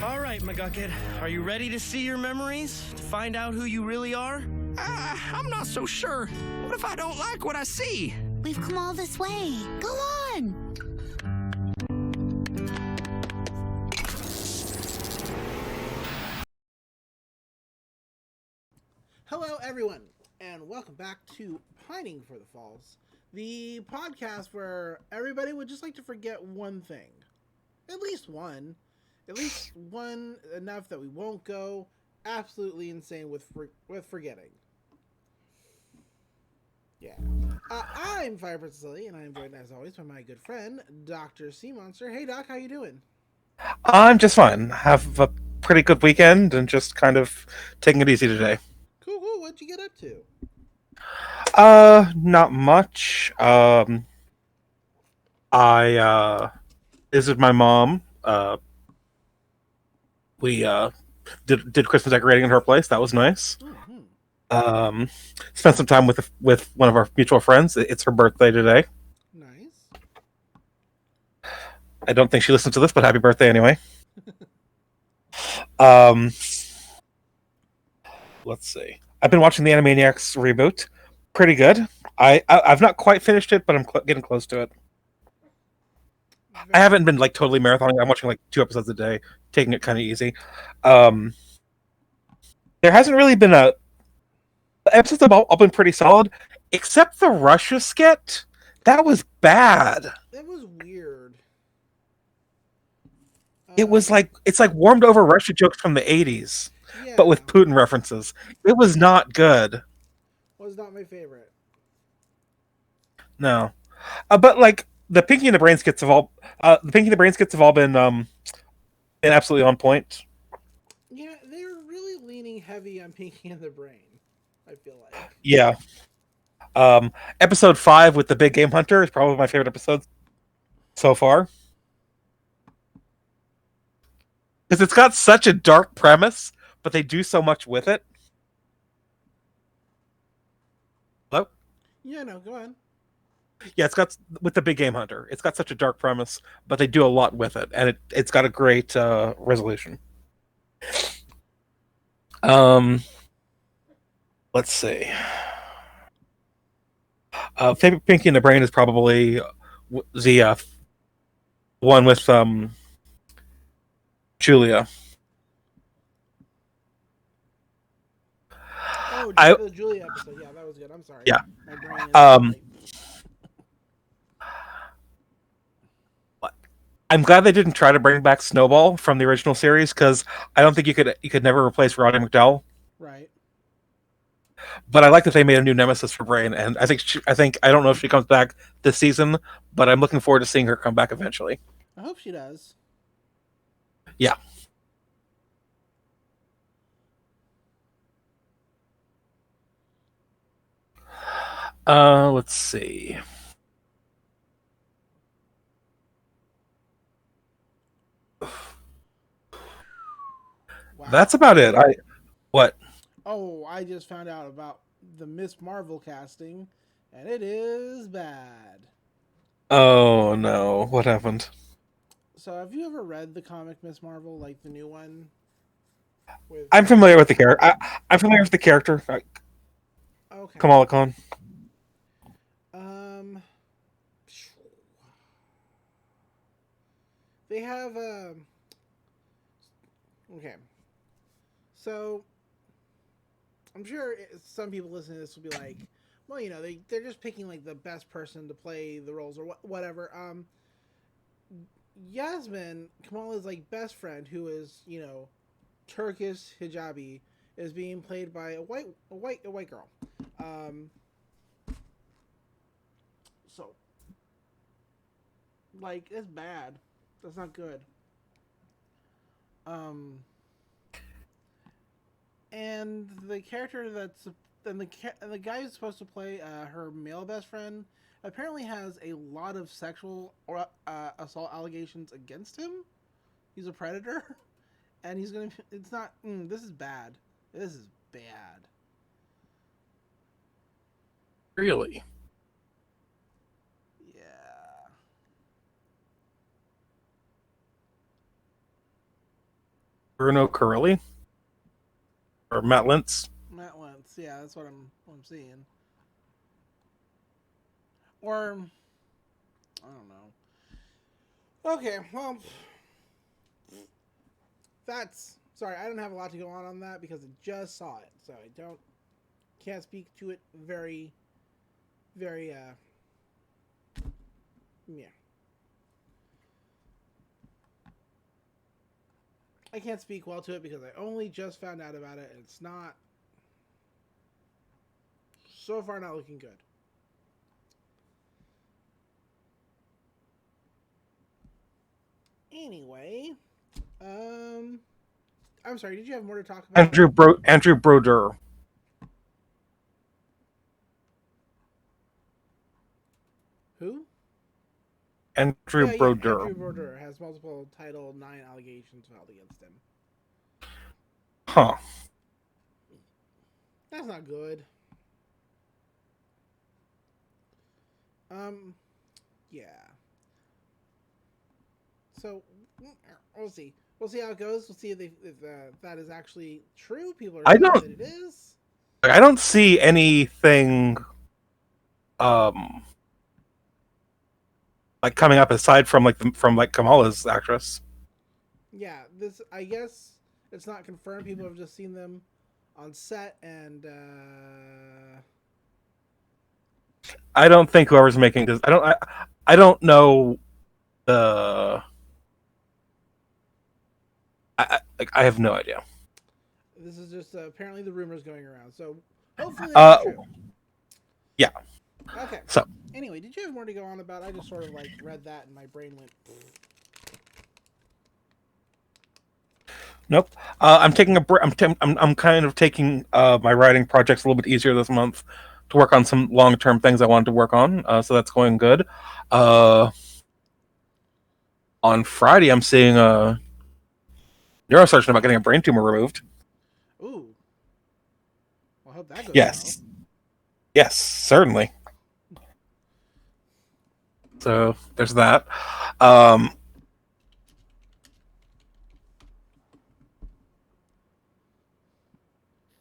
All right, McGucket, are you ready to see your memories? To find out who you really are? I'm not so sure. What if I don't like what I see? We've come all this way. Go on. Hello, everyone, and welcome back to Pining for the Falls, the podcast where everybody would just like to forget one thing. At least one enough that we won't go absolutely insane with forgetting. Yeah. I'm Fire Princess Lily, and I'm joined as always by my good friend, Dr. Sea Monster. Hey, Doc, how you doing? I'm just fine. Have a pretty good weekend and just kind of taking it easy today. Cool. What'd you get up to? Not much. I visited my mom. We did Christmas decorating in her place. That was nice. Mm-hmm. Spent some time with one of our mutual friends. It's her birthday today. Nice. I don't think she listens to this, but happy birthday anyway. Let's see. I've been watching the Animaniacs reboot. Pretty good. I've not quite finished it, but I'm getting close to it. I haven't been like totally marathoning. I'm watching like 2 episodes a day, taking it kind of easy. There hasn't really been the episodes have all been pretty solid, except the Russia skit. That was bad. That was weird. It was it's like warmed over Russia jokes from the 80s, Yeah. but with Putin references. It was not good. Was not my favorite. No, but like the Pinky and the Brain skits have all been absolutely on point. Yeah, they're really leaning heavy on Pinky and the Brain, I feel like. Yeah. Episode 5 with the big game hunter is probably my favorite episode so far. Because it's got such a dark premise, but they do so much with it. Hello? Yeah, no, go on. Yeah, it's got with the big game hunter. It's got such a dark premise, but they do a lot with it, and it's got a great resolution. Let's see. Favorite Pinky and the Brain is probably the one with Julia. Oh, the Julia episode. Yeah, that was good. I'm sorry. Yeah. My brain is I'm glad they didn't try to bring back Snowball from the original series because I don't think you could never replace Roddy McDowell. Right. But I like that they made a new nemesis for Brain, and I think I don't know if she comes back this season, but I'm looking forward to seeing her come back eventually. I hope she does. Yeah. Let's see. Wow. That's about it. What? Oh, I just found out about the Miss Marvel casting, and it is bad. Oh no! What happened? So, have you ever read the comic Miss Marvel, like the new one? I'm familiar with the character. I'm familiar with the character. Okay. Kamala Khan. They have okay. So I'm sure some people listening to this will be like, well, you know, they're just picking like the best person to play the roles or whatever. Yasmin, Kamala's like best friend, who is, you know, Turkish hijabi, is being played by a white girl. So like it's bad. That's not good. And the character the guy who's supposed to play her male best friend apparently has a lot of sexual or assault allegations against him. He's a predator, and he's gonna. It's not. This is bad. This is bad. Really? Bruno Curley or Matt Lintz. Matt Lentz. Yeah, that's what I'm seeing. Or I don't know. Okay, well, that's sorry. I don't have a lot to go on that because I just saw it, so I can't speak to it very, very. Yeah. I can't speak well to it because I only just found out about it, and it's not so far not looking good. Anyway, I'm sorry. Did you have more to talk about? Andrew Broder. Who? Andrew Broder. Andrew Broder has multiple Title IX allegations filed against him. Huh. That's not good. Yeah. So we'll see. We'll see how it goes. We'll see if that is actually true. People are saying that it is. I don't see anything like coming up aside from Kamala's actress. Yeah, this I guess it's not confirmed. People have just seen them on set, and I don't think whoever's making this. I don't know. I have no idea. This is just apparently the rumors going around. So hopefully that's true. Yeah. Okay. So anyway, did you have more to go on about? I just sort of like read that and my brain went. Nope. I'm taking a break. I'm kind of taking my writing projects a little bit easier this month to work on some long-term things I wanted to work on. So that's going good. On Friday, I'm seeing a neurosurgeon about getting a brain tumor removed. Ooh. Well, I hope that goes Yes. well. Yes, certainly. So there's that.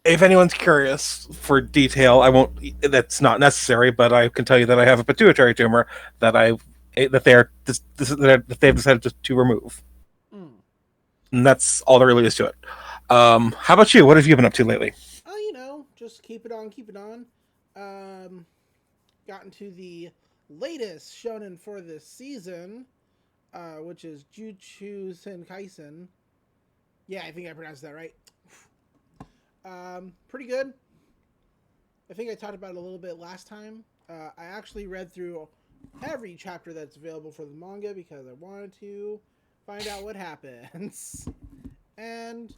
If anyone's curious for detail, I won't. That's not necessary, but I can tell you that I have a pituitary tumor that they've decided to remove, and that's all there really is to it. How about you? What have you been up to lately? Oh, just keep it on. Gotten to the latest shonen for this season, which is Jujutsu Kaisen. Yeah, I think I pronounced that right. Pretty good. I think I talked about it a little bit last time. I actually read through every chapter that's available for the manga because I wanted to find out what happens. And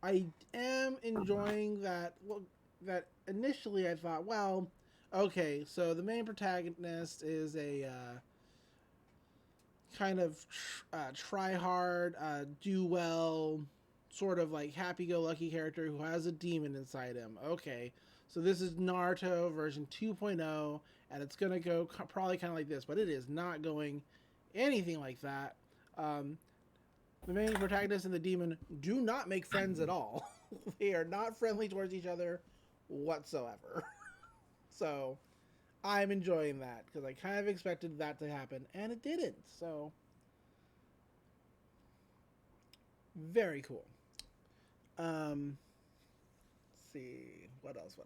I am enjoying that. Well, that initially I thought, well, okay, so the main protagonist is a kind of try hard, do well, sort of like happy-go-lucky character who has a demon inside him. Okay, so this is Naruto version 2.0, and it's going to go probably kind of like this, but it is not going anything like that. The main protagonist and the demon do not make friends at all. They are not friendly towards each other whatsoever. So I'm enjoying that because I kind of expected that to happen, and it didn't. So very cool. Let's see what else.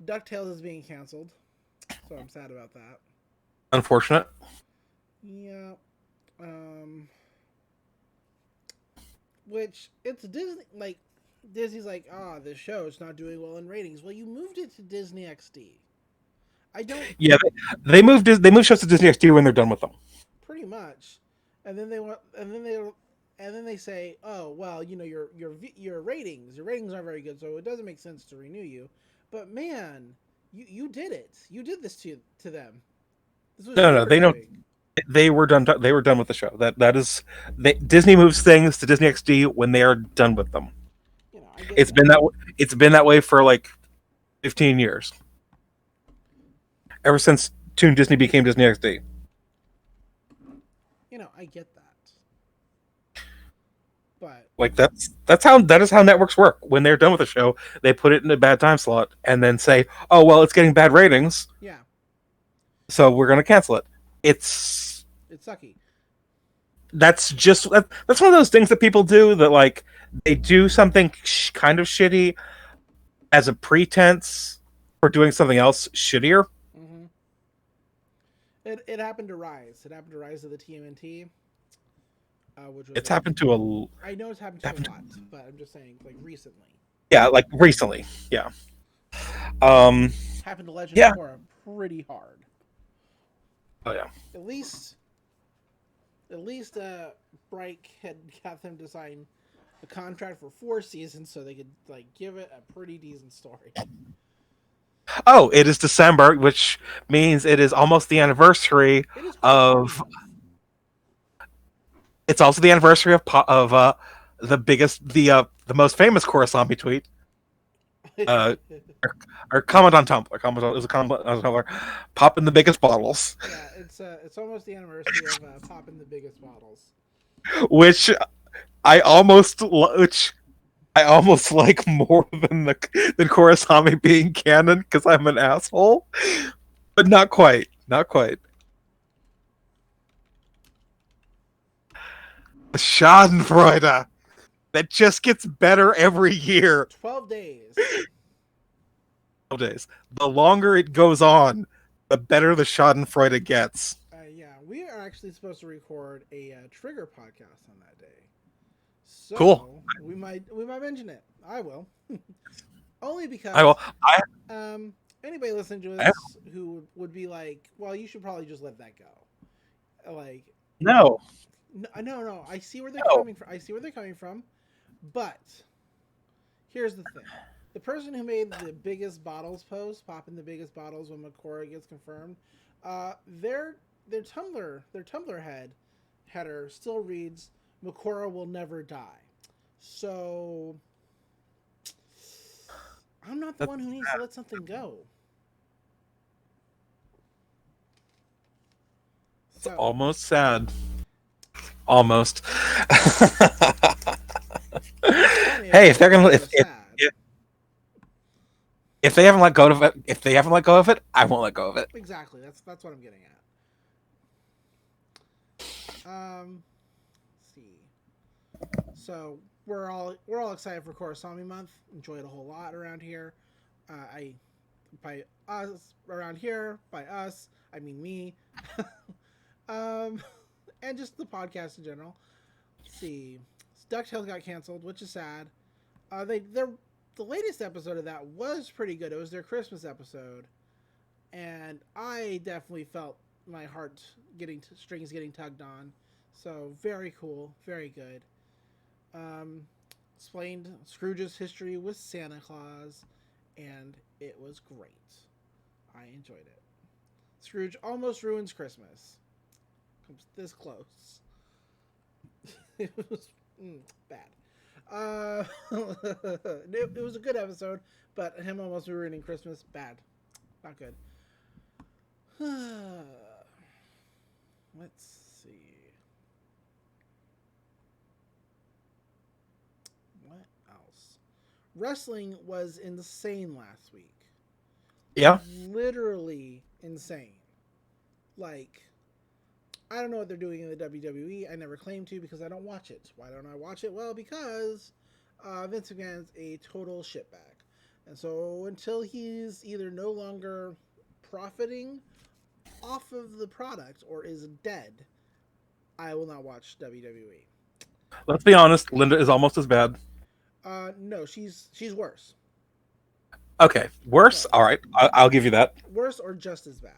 DuckTales is being canceled, so I'm sad about that. Unfortunate. Yeah. Which it's Disney. Like Disney's like, this show is not doing well in ratings. Well, you moved it to Disney XD. I don't. Yeah, they move shows to Disney XD when they're done with them. Pretty much, and then they say, oh well, your ratings aren't very good, so it doesn't make sense to renew you. But man, you did it. You did this to them. This was No, they know. They were done. They were done with the show. Disney moves things to Disney XD when they are done with them. It's been that way for like 15 years. Ever since Toon Disney became Disney XD. I get that. But Like that is how networks work. When they're done with a show, they put it in a bad time slot and then say, "Oh well, it's getting bad ratings, yeah, so we're gonna cancel it." It's it's sucky. that's one of those things that people do that like they do something kind of shitty as a pretense for doing something else shittier. Hmm. It happened to Rise. It happened to Rise of the TMNT, which was It's happened to I know it's happened to a lot, but I'm just saying, like recently. yeah, like recently, yeah. Um, Happened to Legend yeah. of Korra pretty hard. Oh yeah. At least, Bright had got them to sign a contract for 4 seasons, so they could like give it a pretty decent story. Oh, it is December, which means it is almost the anniversary It is of. It's also the anniversary of the biggest, the most famous Kurosami tweet. Uh, or comment on Tumblr. Comment on, it was a comment on Tumblr. Popping the biggest bottles, Yeah, it's almost the anniversary of popping the biggest bottles. which which I almost like more than Kurosami being canon because I'm an asshole, but not quite, not quite. The Schadenfreude that just gets better every year. 12 days. Days. The longer it goes on, the better the Schadenfreude gets. Yeah, we are actually supposed to record a Trigger podcast on that day. So Cool. we might mention it. I will. Only because I will. anybody listening to this who would be like, well, you should probably just let that go. Like, No. no. I see where they're No. coming from. But here's the thing: the person who made the biggest bottles post, popping the biggest bottles when Makora gets confirmed, their Tumblr header still reads, "Makora will never die." So I'm not the one who needs to let something go. It's almost sad. Almost. Hey, if they're gonna if they haven't let go of it, I won't let go of it. Exactly. That's what I'm getting at. Let's see. So we're all excited for Kurosami month. Enjoy it a whole lot around here. By us I mean me. And just the podcast in general. Let's see. DuckTales got canceled, which is sad. The latest episode of that was pretty good. It was their Christmas episode, and I definitely felt my heart strings getting tugged on. So very cool, very good. Explained Scrooge's history with Santa Claus, and it was great. I enjoyed it. Scrooge almost ruins Christmas. Comes this close. It was bad. It was a good episode, but him almost ruining Christmas, bad. Not good. Let's see. What else? Wrestling was insane last week. Yeah. Literally insane. Like, I don't know what they're doing in the WWE. I never claimed to because I don't watch it. Why don't I watch it? Well, because Vince McMahon's a total shitbag. And so until he's either no longer profiting off of the product or is dead, I will not watch WWE. Let's be honest, Linda is almost as bad. No, she's worse. Okay, worse? All right, I'll give you that. Worse or just as bad.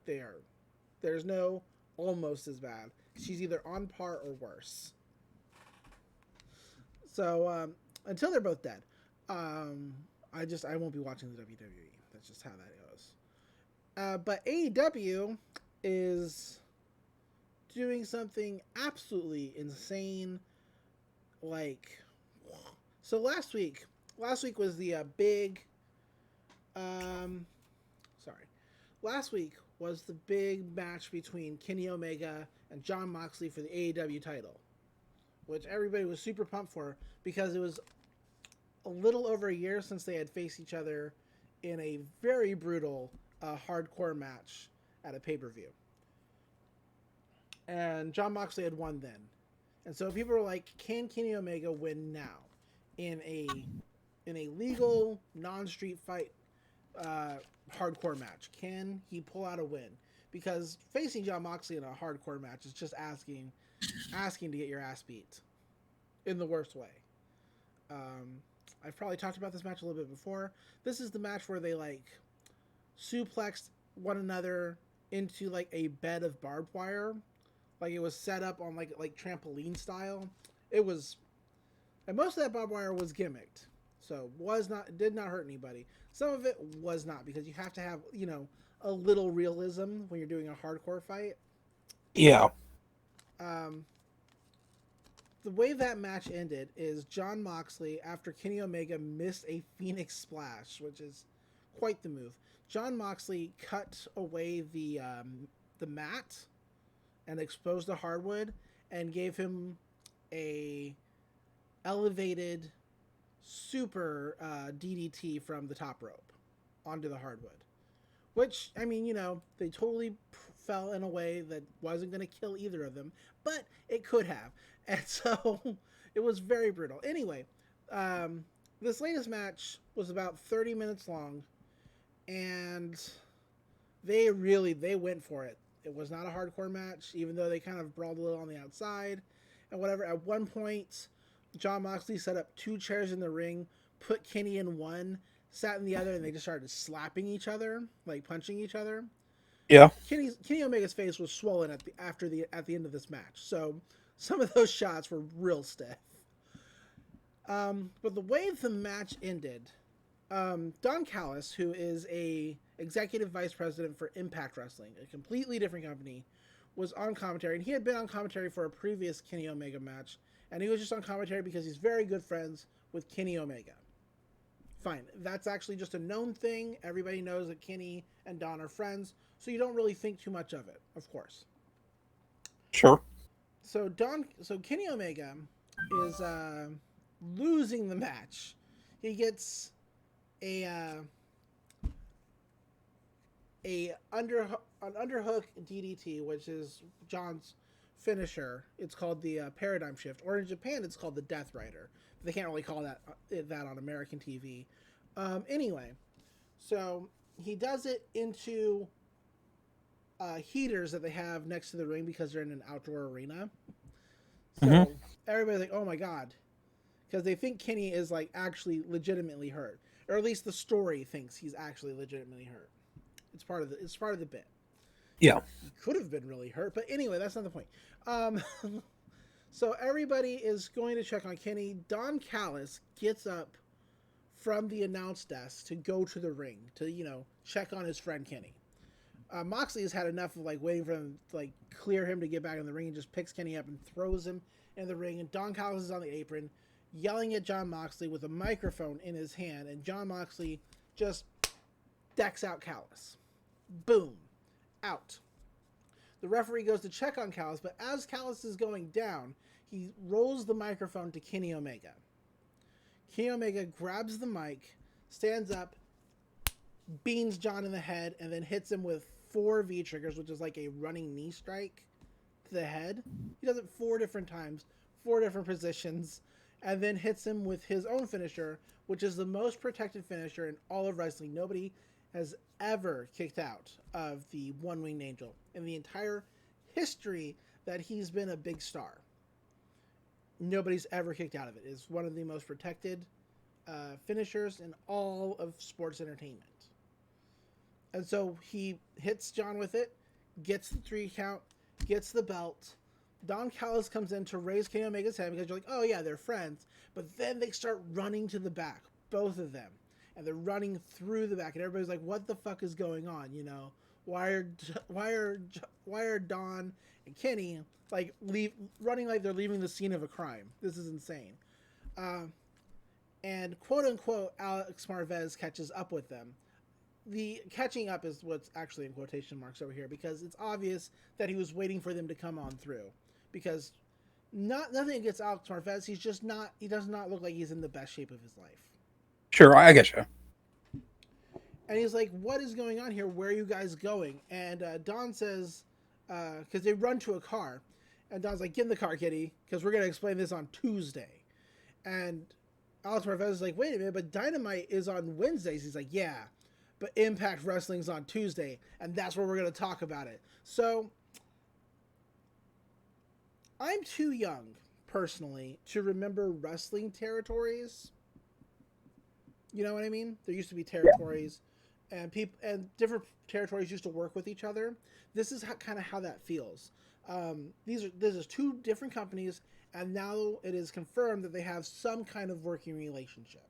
They are. There's no almost as bad. She's either on par or worse. So until they're both dead, I won't be watching the WWE. That's just how that goes. But AEW is doing something absolutely insane. Like, so last week was the big. Last week was the big match between Kenny Omega and Jon Moxley for the AEW title. which everybody was super pumped for because it was a little over a year since they had faced each other in a very brutal hardcore match at a pay-per-view. And Jon Moxley had won then. And so people were like, can Kenny Omega win now in a legal non-street fight hardcore match? Can he pull out a win? Because facing Jon Moxley in a hardcore match is just asking to get your ass beat in the worst way. I've probably talked about this match a little bit before. This is the match where they like suplexed one another into like a bed of barbed wire. Like it was set up on like trampoline style. It was, and most of that barbed wire was gimmicked. So did not hurt anybody. Some of it was not, because you have to have, a little realism when you're doing a hardcore fight. Yeah. The way that match ended is Jon Moxley, after Kenny Omega missed a Phoenix Splash, which is quite the move, Jon Moxley cut away the mat and exposed the hardwood and gave him a elevated super DDT from the top rope onto the hardwood. Which, I mean, they totally fell in a way that wasn't going to kill either of them, but it could have. And so it was very brutal. Anyway, this latest match was about 30 minutes long, and they went for it. It was not a hardcore match, even though they kind of brawled a little on the outside and whatever. At one point, Jon Moxley set up 2 chairs in the ring, put Kenny in one, sat in the other, and they just started slapping each other, like punching each other. Yeah. Kenny Omega's face was swollen at the end of this match, so some of those shots were real stiff. But the way the match ended, Don Callis, who is a executive vice president for Impact Wrestling, a completely different company, was on commentary, and he had been on commentary for a previous Kenny Omega match, and he was just on commentary because he's very good friends with Kenny Omega. Fine, that's actually just a known thing. Everybody knows that Kenny and Don are friends, so you don't really think too much of it, of course. Sure. So Kenny Omega is losing the match. He gets an underhook DDT, which is John's finisher. It's called the Paradigm Shift, or in Japan it's called the Death Rider. They can't really call that on American TV. Anyway, so he does it into heaters that they have next to the ring because they're in an outdoor arena. So everybody's like, oh my god, because they think Kenny is like actually legitimately hurt, or at least the story thinks he's actually legitimately hurt. It's part of the bit. Yeah, He could have been really hurt, but anyway, that's not the point. So everybody is going to check on Kenny. Don Callis gets up from the announce desk to go to the ring to check on his friend Kenny. Moxley has had enough of like waiting for him to like clear him to get back in the ring, and just picks Kenny up and throws him in the ring. And Don Callis is on the apron yelling at Jon Moxley with a microphone in his hand, and Jon Moxley just decks out Callis. Boom. Out. The referee goes to check on Callis, but as Callis is going down, he rolls the microphone to Kenny Omega. Kenny Omega grabs the mic, stands up, beans John in the head, and then hits him with 4 V-triggers, which is like a running knee strike to the head. He does it 4 different times, 4 different positions, and then hits him with his own finisher, which is the most protected finisher in all of wrestling. Nobody has ever kicked out of the One-Winged Angel in the entire history that he's been a big star. Nobody's ever kicked out of it. It's one of the most protected finishers in all of sports entertainment. And so he hits John with it, gets the 3 count, gets the belt. Don Callis comes in to raise Kenny Omega's head because you're like, oh yeah, they're friends. But then they start running to the back, both of them. And they're running through the back, and everybody's like, what the fuck is going on? Why are Don and Kenny like running like they're leaving the scene of a crime? This is insane. And quote unquote Alex Marvez catches up with them. The catching up is what's actually in quotation marks over here, because it's obvious that he was waiting for them to come on through, because Nothing against Alex Marvez. He's just not. He does not look like he's in the best shape of his life. Sure, I get you. And he's like, "What is going on here? Where are you guys going?" And Don says, because they run to a car, and Don's like, "Get in the car, kitty, because we're gonna explain this on Tuesday." And Alex Marvez is like, "Wait a minute, but Dynamite is on Wednesdays." He's like, "Yeah, but Impact Wrestling's on Tuesday, and that's where we're gonna talk about it." So I'm too young, personally, to remember wrestling territories. You know what I mean? There used to be territories, and people and different territories used to work with each other. This is kind of how that feels. This is two different companies, and now it is confirmed that they have some kind of working relationship.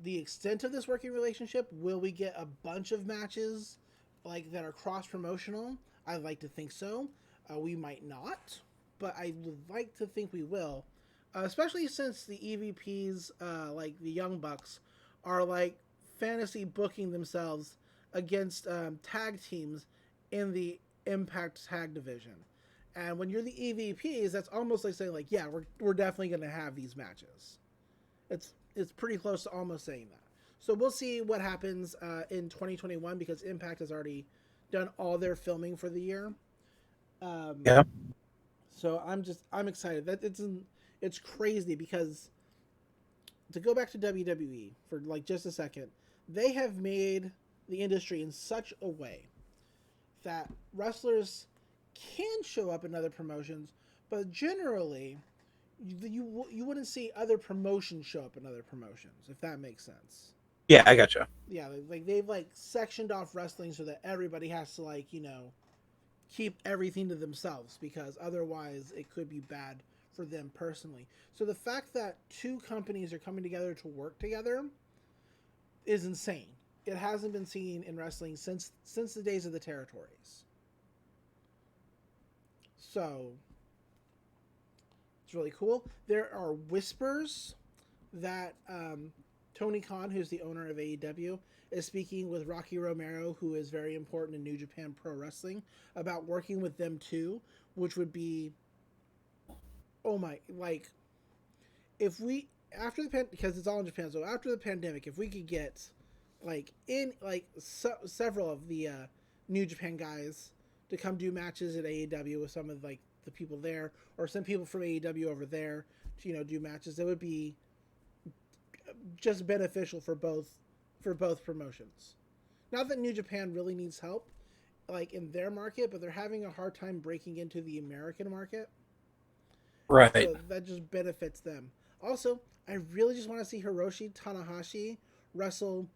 The extent of this working relationship, will we get a bunch of matches like that are cross promotional? I'd like to think so. We might not, but I would like to think we will. Especially since the EVPs, like the Young Bucks, are like fantasy booking themselves against tag teams in the Impact Tag Division. And when you're the EVPs, that's almost like saying, like, yeah, we're definitely going to have these matches. It's pretty close to almost saying that. So we'll see what happens in 2021 because Impact has already done all their filming for the year. Yeah. So I'm excited. It's crazy because to go back to WWE for like just a second, they have made the industry in such a way that wrestlers can show up in other promotions, but generally you wouldn't see other promotions show up in other promotions, if that makes sense. Yeah, I gotcha. Yeah, like they've like sectioned off wrestling so that everybody has to like, keep everything to themselves because otherwise it could be bad for them personally. So the fact that two companies are coming together to work together is insane. It hasn't been seen in wrestling since the days of the territories. So it's really cool. There are whispers that Tony Khan, who's the owner of AEW, is speaking with Rocky Romero, who is very important in New Japan Pro Wrestling, about working with them too, which would be, oh my, like, if we, because it's all in Japan, so after the pandemic, if we could get, like, several of the New Japan guys to come do matches at AEW with some of, like, the people there, or some people from AEW over there to, do matches, it would be just beneficial for both promotions. Not that New Japan really needs help, like, in their market, but they're having a hard time breaking into the American market. Right. So that just benefits them. Also, I really just want to see Hiroshi Tanahashi wrestle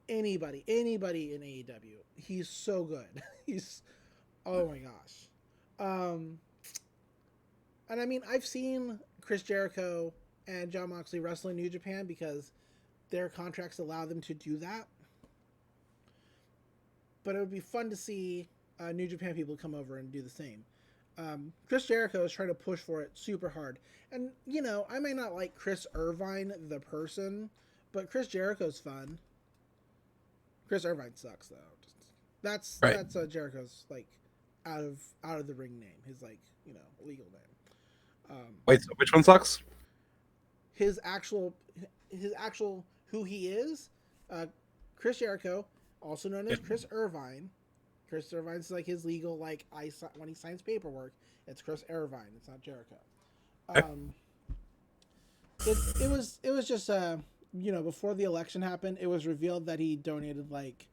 anybody in AEW. He's so good. Oh my gosh. And I mean, I've seen Chris Jericho and Jon Moxley wrestle in New Japan because their contracts allow them to do that. But it would be fun to see New Japan people come over and do the same. Chris Jericho is trying to push for it super hard. And, I may not like Chris Irvine, the person, but Chris Jericho's fun. Chris Irvine sucks, though. That's Jericho's, like, out of the ring name. His, like, legal name. Wait, so which one sucks? His actual who he is, Chris Jericho, also known as Chris Irvine. Chris Irvine's like his legal, like, when he signs paperwork, it's Chris Irvine. It's not Jericho. It was just before the election happened, it was revealed that he donated like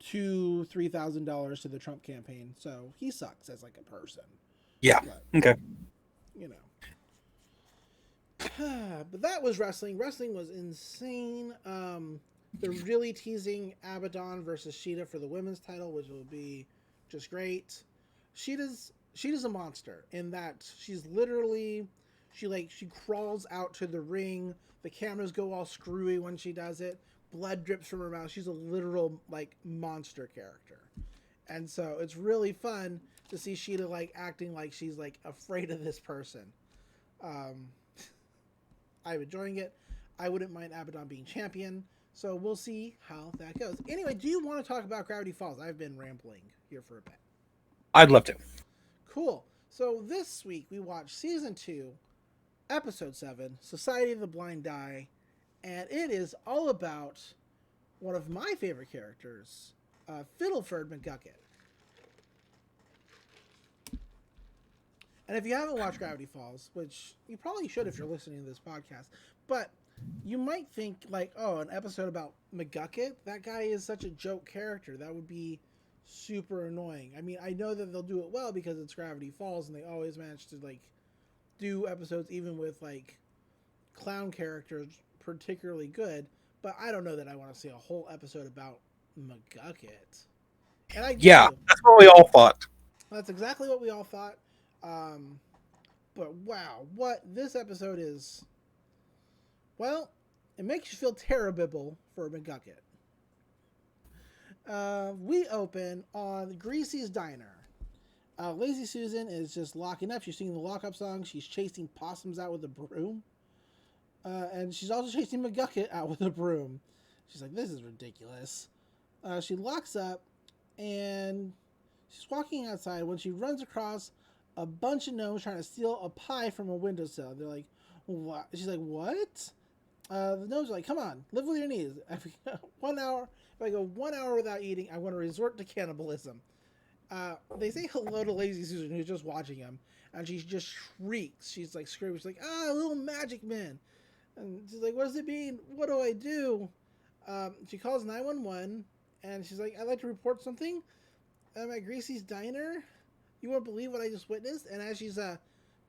$2,000-$3,000 to the Trump campaign. So he sucks as like a person. Yeah. But, okay. But that was wrestling. Wrestling was insane. They're really teasing Abaddon versus Sheeta for the women's title, which will be just great. Sheeta's a monster in that she's literally she crawls out to the ring. The cameras go all screwy when she does it. Blood drips from her mouth. She's a literal like monster character. And so it's really fun to see Sheeta like acting like she's like afraid of this person. I'm enjoying it. I wouldn't mind Abaddon being champion. So we'll see how that goes. Anyway, do you want to talk about Gravity Falls? I've been rambling here for a bit. I'd love to. Cool. So this week we watched season 2, episode 7, Society of the Blind Eye, and it is all about one of my favorite characters, Fiddleford McGucket. And if you haven't watched Gravity Falls, which you probably should if you're listening to this podcast, but you might think like, oh, an episode about McGucket? That guy is such a joke character. That would be super annoying. I mean, I know that they'll do it well because it's Gravity Falls and they always manage to like do episodes even with like clown characters particularly good, but I don't know that I want to see a whole episode about McGucket. And I do. Yeah, that's what we all thought. That's exactly what we all thought. But wow, what this episode is, well, it makes you feel terrible for McGucket. We open on Greasy's Diner. Lazy Susan is just locking up. She's singing the lock-up song. She's chasing possums out with a broom. And she's also chasing McGucket out with a broom. She's like, this is ridiculous. She locks up, and she's walking outside when she runs across a bunch of gnomes trying to steal a pie from a windowsill. They're like, what? She's like, what? The gnomes are like, come on, live with your knees. If I go 1 hour without eating, I want to resort to cannibalism. They say hello to Lazy Susan, who's just watching them, and she just shrieks. She's like screaming. She's like, little magic man. And she's like, what does it mean? What do I do? She calls 911, and she's like, I'd like to report something. I'm at Greasy's Diner. You won't believe what I just witnessed. And as she's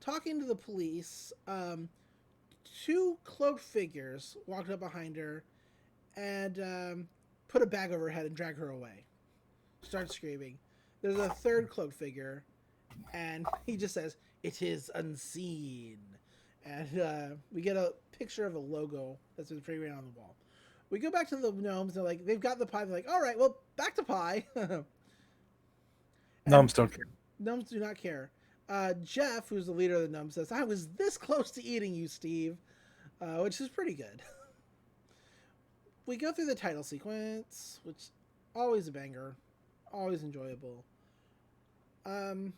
talking to the police, 2 cloaked figures walked up behind her and put a bag over her head and dragged her away. Starts screaming. There's a 3rd cloaked figure, and he just says, "It is unseen." And we get a picture of a logo that's been framed on the wall. We go back to the gnomes. They're like, they've got the pie. They're like, all right, well, back to pie. Gnomes don't care. Gnomes do not care. Jeff, who's the leader of the gnomes, says, I was this close to eating you, Steve, which is pretty good. We go through the title sequence, which always a banger, always enjoyable. And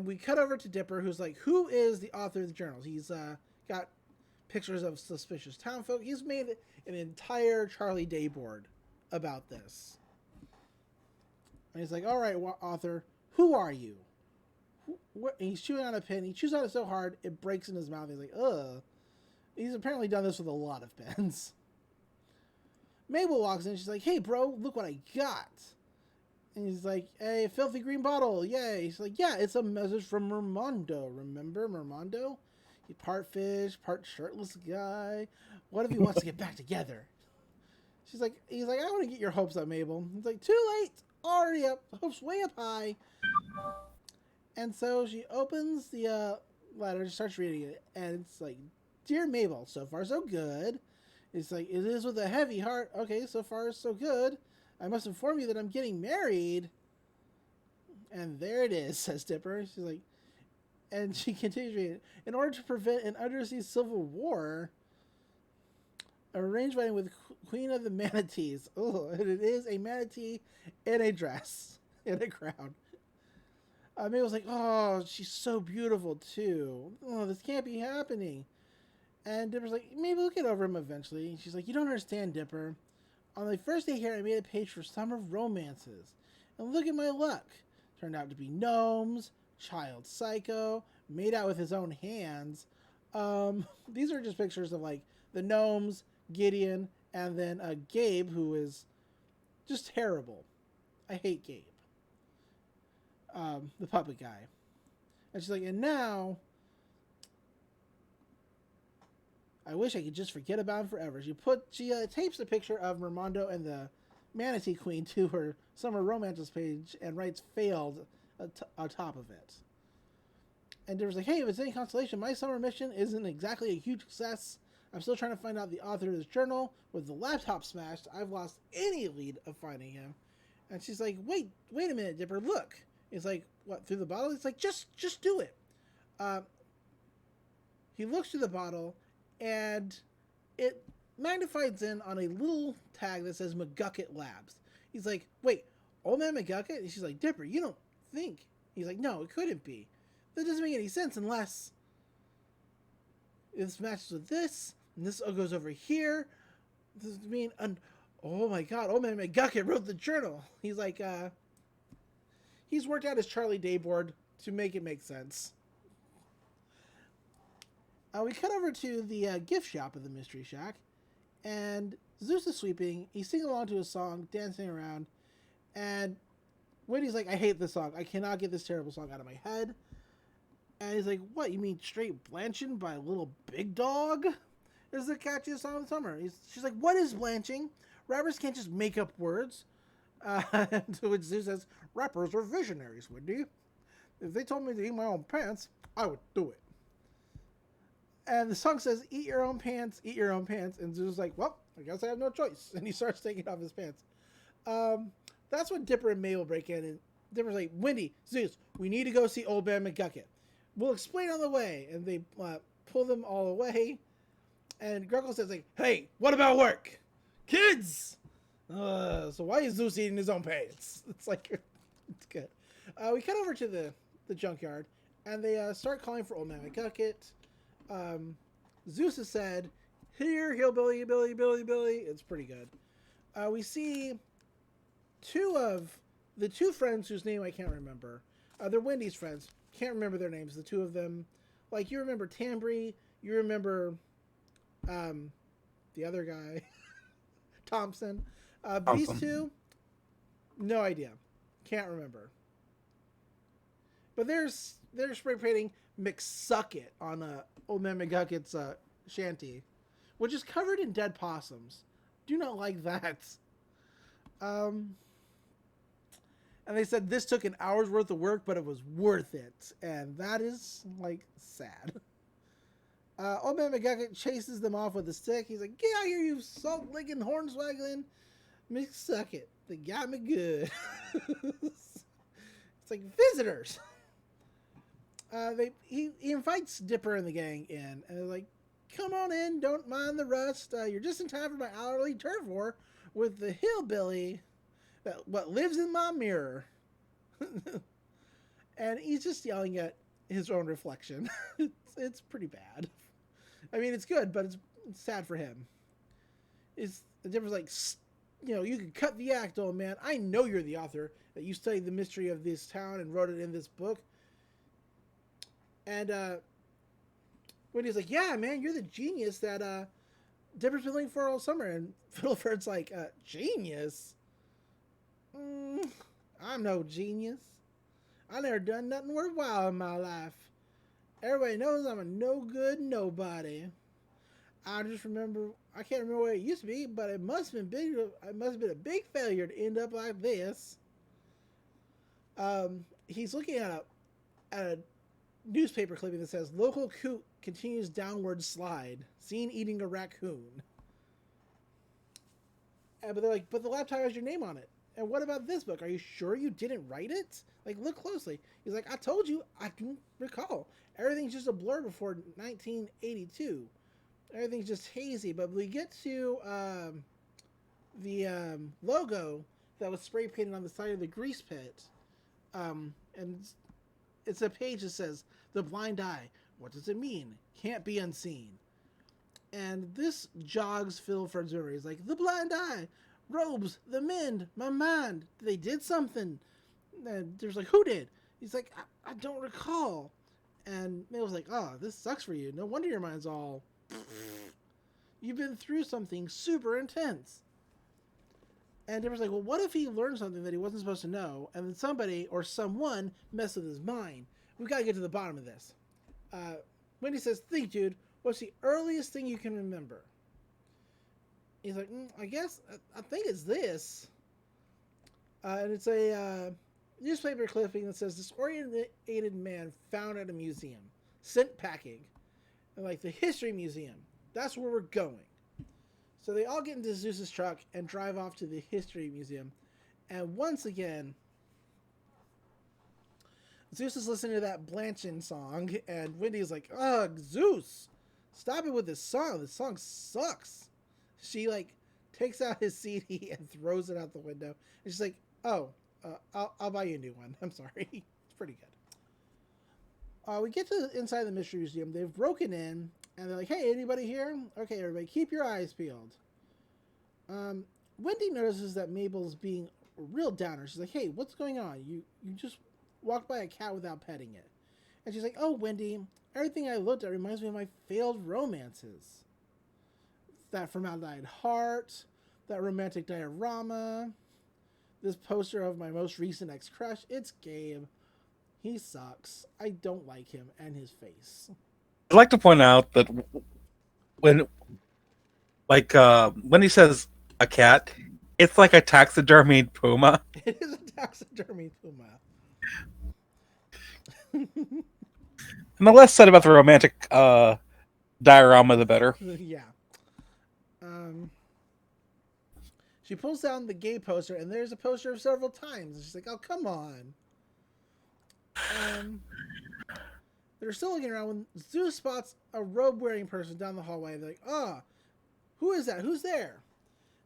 we cut over to Dipper, who's like, who is the author of the journals? He's got pictures of suspicious townfolk. He's made an entire Charlie Day board about this. And he's like, all right, author, who are you? And he's chewing on a pen. He chews on it so hard, it breaks in his mouth. He's like, ugh. He's apparently done this with a lot of pens. Mabel walks in. She's like, hey, bro, look what I got. And he's like, hey, filthy green bottle. Yay. He's like, yeah, it's a message from Mermondo. Remember Mermondo? He part fish, part shirtless guy. What if he wants to get back together? He's like, I want to get your hopes up, Mabel. He's like, too late. Already up. Hopes way up high. And so she opens the letter, she starts reading it, and it's like, Dear Mabel, so far so good. It's like, it is with a heavy heart. Okay, so far so good. I must inform you that I'm getting married. And there it is, says Dipper. She's like, and she continues reading. In order to prevent an undersea civil war, arranged wedding with Queen of the Manatees. Oh, and it is a manatee in a dress, in a crown. Mabel's like, oh, she's so beautiful too. Oh, this can't be happening. And Dipper's like, maybe we'll get over him eventually. She's like, you don't understand, Dipper. On the first day here, I made a page for summer romances. And look at my luck. Turned out to be gnomes, child psycho, made out with his own hands. These are just pictures of like the gnomes, Gideon, and then Gabe, who is just terrible. I hate Gabe. The puppet guy. And she's like, and now I wish I could just forget about him forever. She tapes a picture of Mermondo and the Manatee Queen to her summer romances page and writes failed on top of it. And Dipper's like, hey, if it's any consolation, my summer mission isn't exactly a huge success. I'm still trying to find out the author of this journal. With the laptop smashed, I've lost any lead of finding him. And she's like, wait a minute, Dipper, look. It's like, what, through the bottle? It's like, just do it. He looks through the bottle, and it magnifies in on a little tag that says McGucket Labs. He's like, wait, old man McGucket? And she's like, Dipper, you don't think He's like, no, it couldn't be. That doesn't make any sense unless this matches with this, and this goes over here. This is mean, oh my god, old man McGucket wrote the journal. He's like, he's worked out his Charlie Day board to make it make sense. We cut over to the gift shop of the Mystery Shack, and Zeus is sweeping. He's singing along to a song, dancing around, and Wendy's like, I hate this song. I cannot get this terrible song out of my head. And he's like, what, you mean Straight Blanching by Little Big Dog? Is the catchiest song of the summer. She's like, what is blanching? Rappers can't just make up words. To which Zeus says, rappers are visionaries, Wendy. If they told me to eat my own pants, I would do it. And the song says, eat your own pants, eat your own pants. And Zeus is like, well, I guess I have no choice. And he starts taking off his pants. That's when Dipper and Mabel break in. And Dipper's like, Wendy, Zeus, we need to go see Old Man McGucket. We'll explain on the way. And they pull them all away. And Gretel says, like, hey, what about work? Kids! So why is Zeus eating his own pants? It's like, it's good. We cut over to the junkyard. And they start calling for Old Man McGucket. Zeus has said, here, hillbilly, Billy, Billy, Billy. It's pretty good. We see the two friends whose name I can't remember. They're Wendy's friends. Can't remember their names. The two of them. Like, you remember Tambry. You remember the other guy. Thompson. These two, no idea. Can't remember. But they're spray painting McSucket on Old Man McGucket's shanty, which is covered in dead possums. Do not like that. And they said this took an hour's worth of work, but it was worth it. And that is, like, sad. Old Man McGucket chases them off with a stick. He's like, get out here, you salt-licking, hornswaggling McSucket. They got me good. It's like visitors. He invites Dipper and the gang in, and they're like, come on in, don't mind the rust. You're just in time for my hourly turf war with the hillbilly what lives in my mirror. And he's just yelling at his own reflection. It's pretty bad. I mean, it's good, but it's sad for him. Dipper's like, you can cut the act, old man. I know you're the author, that you studied the mystery of this town and wrote it in this book. And Wendy's like, yeah, man, you're the genius that Dipper's been looking for all summer. And Fiddleford's like, genius? I'm no genius. I never done nothing worthwhile in my life. Everybody knows I'm a no good nobody. I just remember, I can't remember what it used to be, but it must have been big. It must have been a big failure to end up like this. He's looking at a newspaper clipping that says, local coot continues downward slide, seen eating a raccoon. But they're like, but the laptop has your name on it. And what about this book? Are you sure you didn't write it? Like, look closely. He's like, I told you, I can recall. Everything's just a blur before 1982. Everything's just hazy. But we get to the logo that was spray painted on the side of the grease pit. And it's a page that says, the blind eye. What does it mean? Can't be unseen. And this jogs Fiddleford's memory. He's like, the blind eye. Robes, the mend, my mind. They did something. And there's like, who did? He's like, I don't recall. And Mabel's like, oh, this sucks for you. No wonder your mind's all... You've been through something super intense. And Dipper's like, well, what if he learned something that he wasn't supposed to know, and then somebody or someone messed with his mind? We've got to get to the bottom of this. Wendy says, think, dude, what's the earliest thing you can remember? He's like, I guess, I think it's this. And it's a newspaper clipping that says, disoriented man found at a museum. Sent packing. And like, the history museum. That's where we're going. So they all get into Zeus's truck and drive off to the history museum. And once again, Zeus is listening to that Blanching song. And Wendy's like, ugh, Zeus, stop it with this song. This song sucks. She like takes out his CD and throws it out the window. And she's like, oh, I'll buy you a new one. I'm sorry. pretty good. We get to inside the Mystery Museum. They've broken in, and they're like, hey, anybody here? Okay, everybody, keep your eyes peeled. Wendy notices that Mabel's being a real downer. She's like, hey, what's going on? You just walked by a cat without petting it. And she's like, oh, Wendy, everything I looked at reminds me of my failed romances. That formaldehyde heart, that romantic diorama, this poster of my most recent ex-crush. It's Gabe. He sucks. I don't like him and his face. I'd like to point out that when he says a cat, it's like a taxidermied puma. It is a taxidermy puma. And the less said about the romantic diorama, the better. Yeah. She pulls down the gay poster, and there's a poster of several times. And she's like, oh, come on. They're still looking around when Zeus spots a robe-wearing person down the hallway. They're like, oh, who is that? Who's there?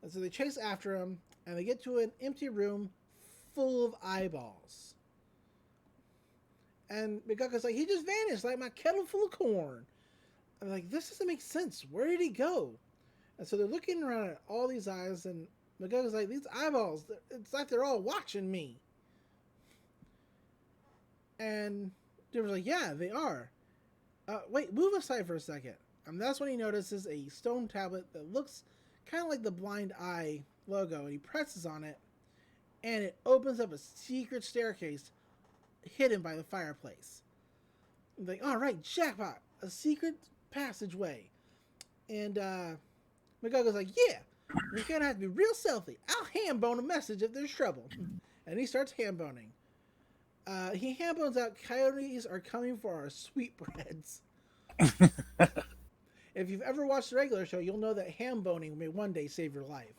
And so they chase after him, and they get to an empty room full of eyeballs. And McGucket's like, he just vanished like my kettle full of corn. I'm like, this doesn't make sense. Where did he go? And so they're looking around at all these eyes, and McGucket's like, these eyeballs, it's like they're all watching me. And Dimmer's like, yeah, they are. Wait, move aside for a second. That's when he notices a stone tablet that looks kind of like the blind eye logo, and he presses on it, and it opens up a secret staircase hidden by the fireplace. He's like, all right, jackpot, a secret passageway. And McGucket's like, yeah, we're gonna have to be real stealthy. I'll ham-bone a message if there's trouble. And he starts ham-boning. He ham-bones out, coyotes are coming for our sweetbreads. If you've ever watched the regular show, you'll know that ham-boning may one day save your life.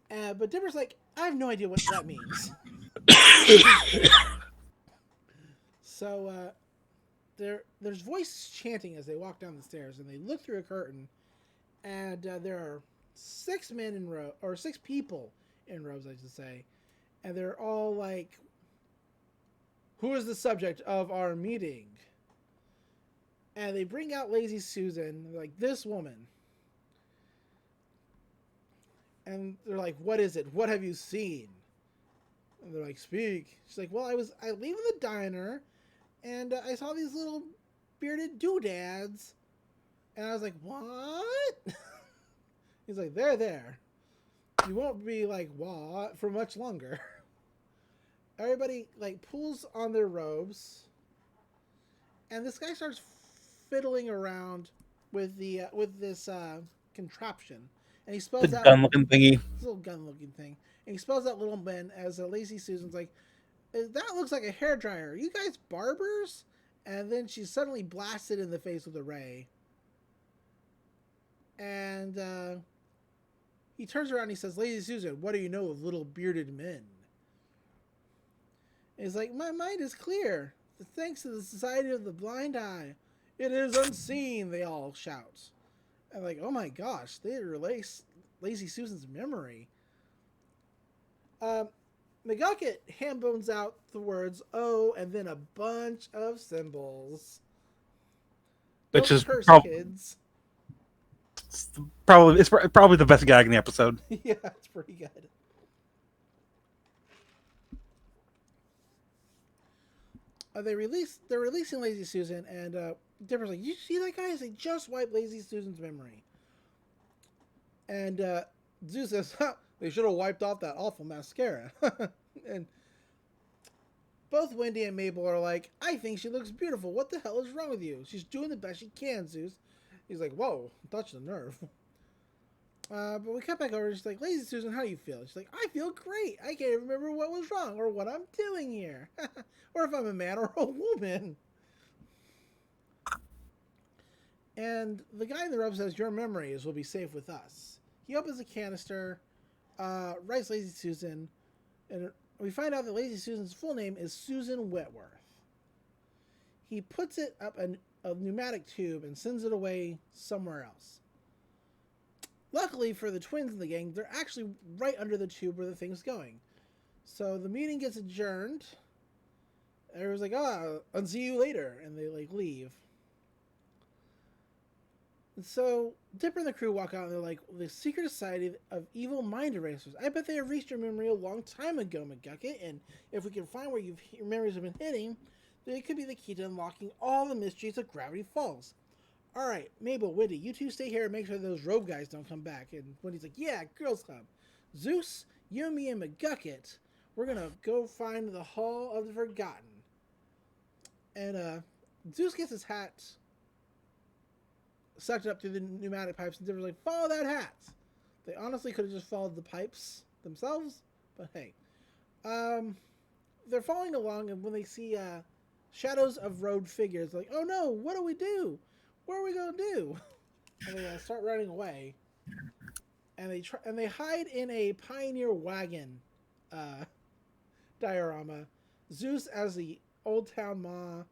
But Dimmer's like, I have no idea what that means. So there's voice chanting as they walk down the stairs, and they look through a curtain, and there are 6 men in row, or 6 people in rows, I should say, and they're all like, who is the subject of our meeting? And they bring out Lazy Susan, like, this woman. And they're like, what is it? What have you seen? And they're like, speak. She's like, well, I leaving the diner, and I saw these little bearded doodads. And I was like, what? He's like, they're there. You won't be like, what? For much longer. Everybody, like, pulls on their robes. And this guy starts fiddling around with this contraption. And he spells The out gun-looking thingy. this little gun-looking thing. And he spells out little men as Lazy Susan's like, that looks like a hairdryer. Are you guys barbers? And then she's suddenly blasted in the face with a ray. And he turns around and he says, Lazy Susan, what do you know of little bearded men? And he's like, my mind is clear. Thanks to the Society of the Blind Eye. It is unseen, they all shout. And like, oh my gosh, they erase Lazy Susan's memory. McGucket ham-bones out the words "oh" and then a bunch of symbols. Which Don't is curse, kids. it's probably the best gag in the episode. Yeah, it's pretty good. They're releasing Lazy Susan, and Dipper's like, you see that guy? They just wiped Lazy Susan's memory. And Zeus says, they should have wiped off that awful mascara. And both Wendy and Mabel are like, I think she looks beautiful. What the hell is wrong with you? She's doing the best she can, Zeus. He's like, whoa, touch the nerve. But we cut back over, and she's like, Lazy Susan, how do you feel? She's like, I feel great. I can't even remember what was wrong or what I'm doing here. Or if I'm a man or a woman. And the guy in the robe says, your memories will be safe with us. He opens a canister, writes Lazy Susan, and we find out that Lazy Susan's full name is Susan Wetworth. He puts it up a pneumatic tube and sends it away somewhere else. Luckily for the twins in the gang, they're actually right under the tube where the thing's going. So the meeting gets adjourned. Everyone's like, I'll see you later. And they like leave. And so Dipper and the crew walk out and they're like, the secret society of evil mind erasers. I bet they have reached your memory a long time ago, McGucket. And if we can find where your memories have been hitting, then it could be the key to unlocking all the mysteries of Gravity Falls. All right, Mabel, Wendy, you two stay here and make sure those robe guys don't come back. And Wendy's like, yeah, girls club. Zeus, you, me, and McGucket, we're going to go find the Hall of the Forgotten. And Zeus gets his hat sucked up through the pneumatic pipes, and Dipper's like, follow that hat. They honestly could have just followed the pipes themselves, but hey. They're following along, and when they see shadows of robed figures, like, oh no, what do we do? What are we gonna do? And they start running away, and they hide in a pioneer wagon diorama. Zeus as the Old Town Ma,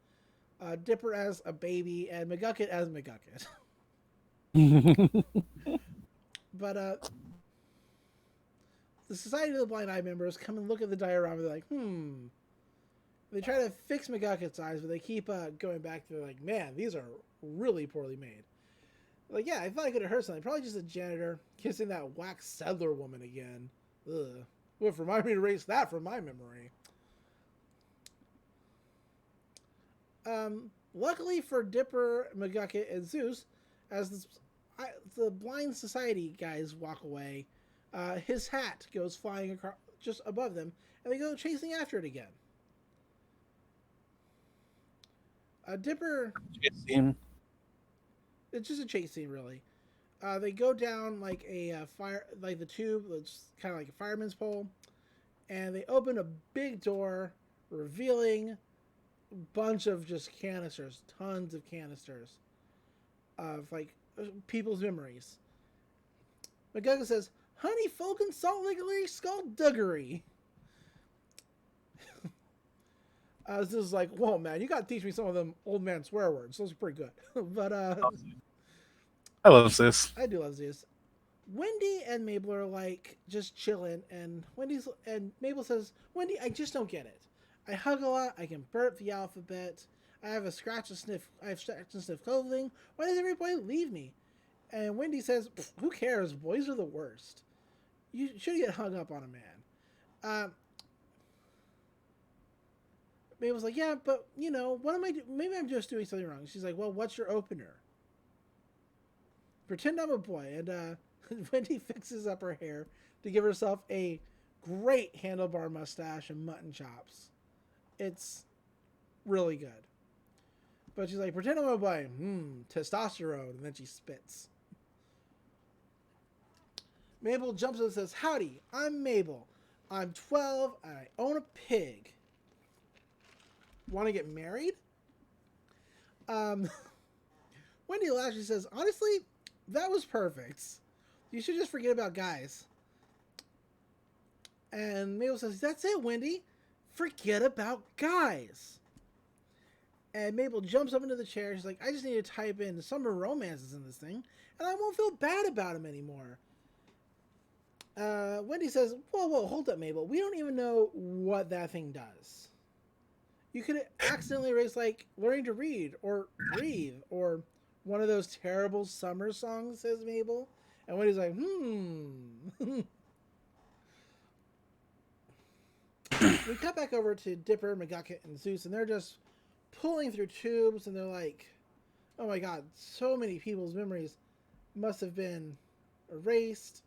Dipper as a baby, and McGucket as McGucket. But the Society of the Blind Eye members come and look at the diorama. They're like, They try to fix McGucket's eyes, but they keep going back to like, man, these are really poorly made. Like, yeah, I thought I could have heard something. Probably just a janitor kissing that wax settler woman again. Ugh. Would remind me to erase that from my memory. Luckily for Dipper, McGucket, and Zeus, as the Blind Society guys walk away, his hat goes flying across just above them, and they go chasing after it again. Dipper... It's just a chase scene, really. They go down like a fire, like the tube, that's kind of like a fireman's pole, and they open a big door, revealing a bunch of just canisters, tons of canisters of like people's memories. McGucket says, "Honey, folk and salt liquor skullduggery." This is like, whoa, man, you got to teach me some of them old man swear words. Those are pretty good. But I love this. I do love this. Wendy and Mabel are like just chilling, and Mabel says, "Wendy, I just don't get it. I hug a lot. I can burp the alphabet. I have scratch and sniff clothing. Why does everybody leave me?" And Wendy says, "Who cares? Boys are the worst. You should get hung up on a man." Mabel's like, "Yeah, but you know, what am I doing? Maybe I'm just doing something wrong." She's like, "Well, what's your opener?" "Pretend I'm a boy." And Wendy fixes up her hair to give herself a great handlebar mustache and mutton chops. It's really good. But she's like, "Pretend I'm a boy." Testosterone. And then she spits. Mabel jumps up and says, "Howdy, I'm Mabel. I'm 12 and I own a pig. Want to get married?" Wendy laughs. She says, "Honestly, that was perfect. You should just forget about guys." And Mabel says, "That's it, Wendy. Forget about guys." And Mabel jumps up into the chair. She's like, "I just need to type in summer romances in this thing, and I won't feel bad about them anymore." Wendy says, whoa, hold up, Mabel. We don't even know what that thing does. You could accidentally erase, like, learning to read or breathe or one of those terrible summer songs," says Mabel. And Wendy's like, We cut back over to Dipper, McGucket, and Zeus, and they're just pulling through tubes, and they're like, oh my god, so many people's memories must have been erased.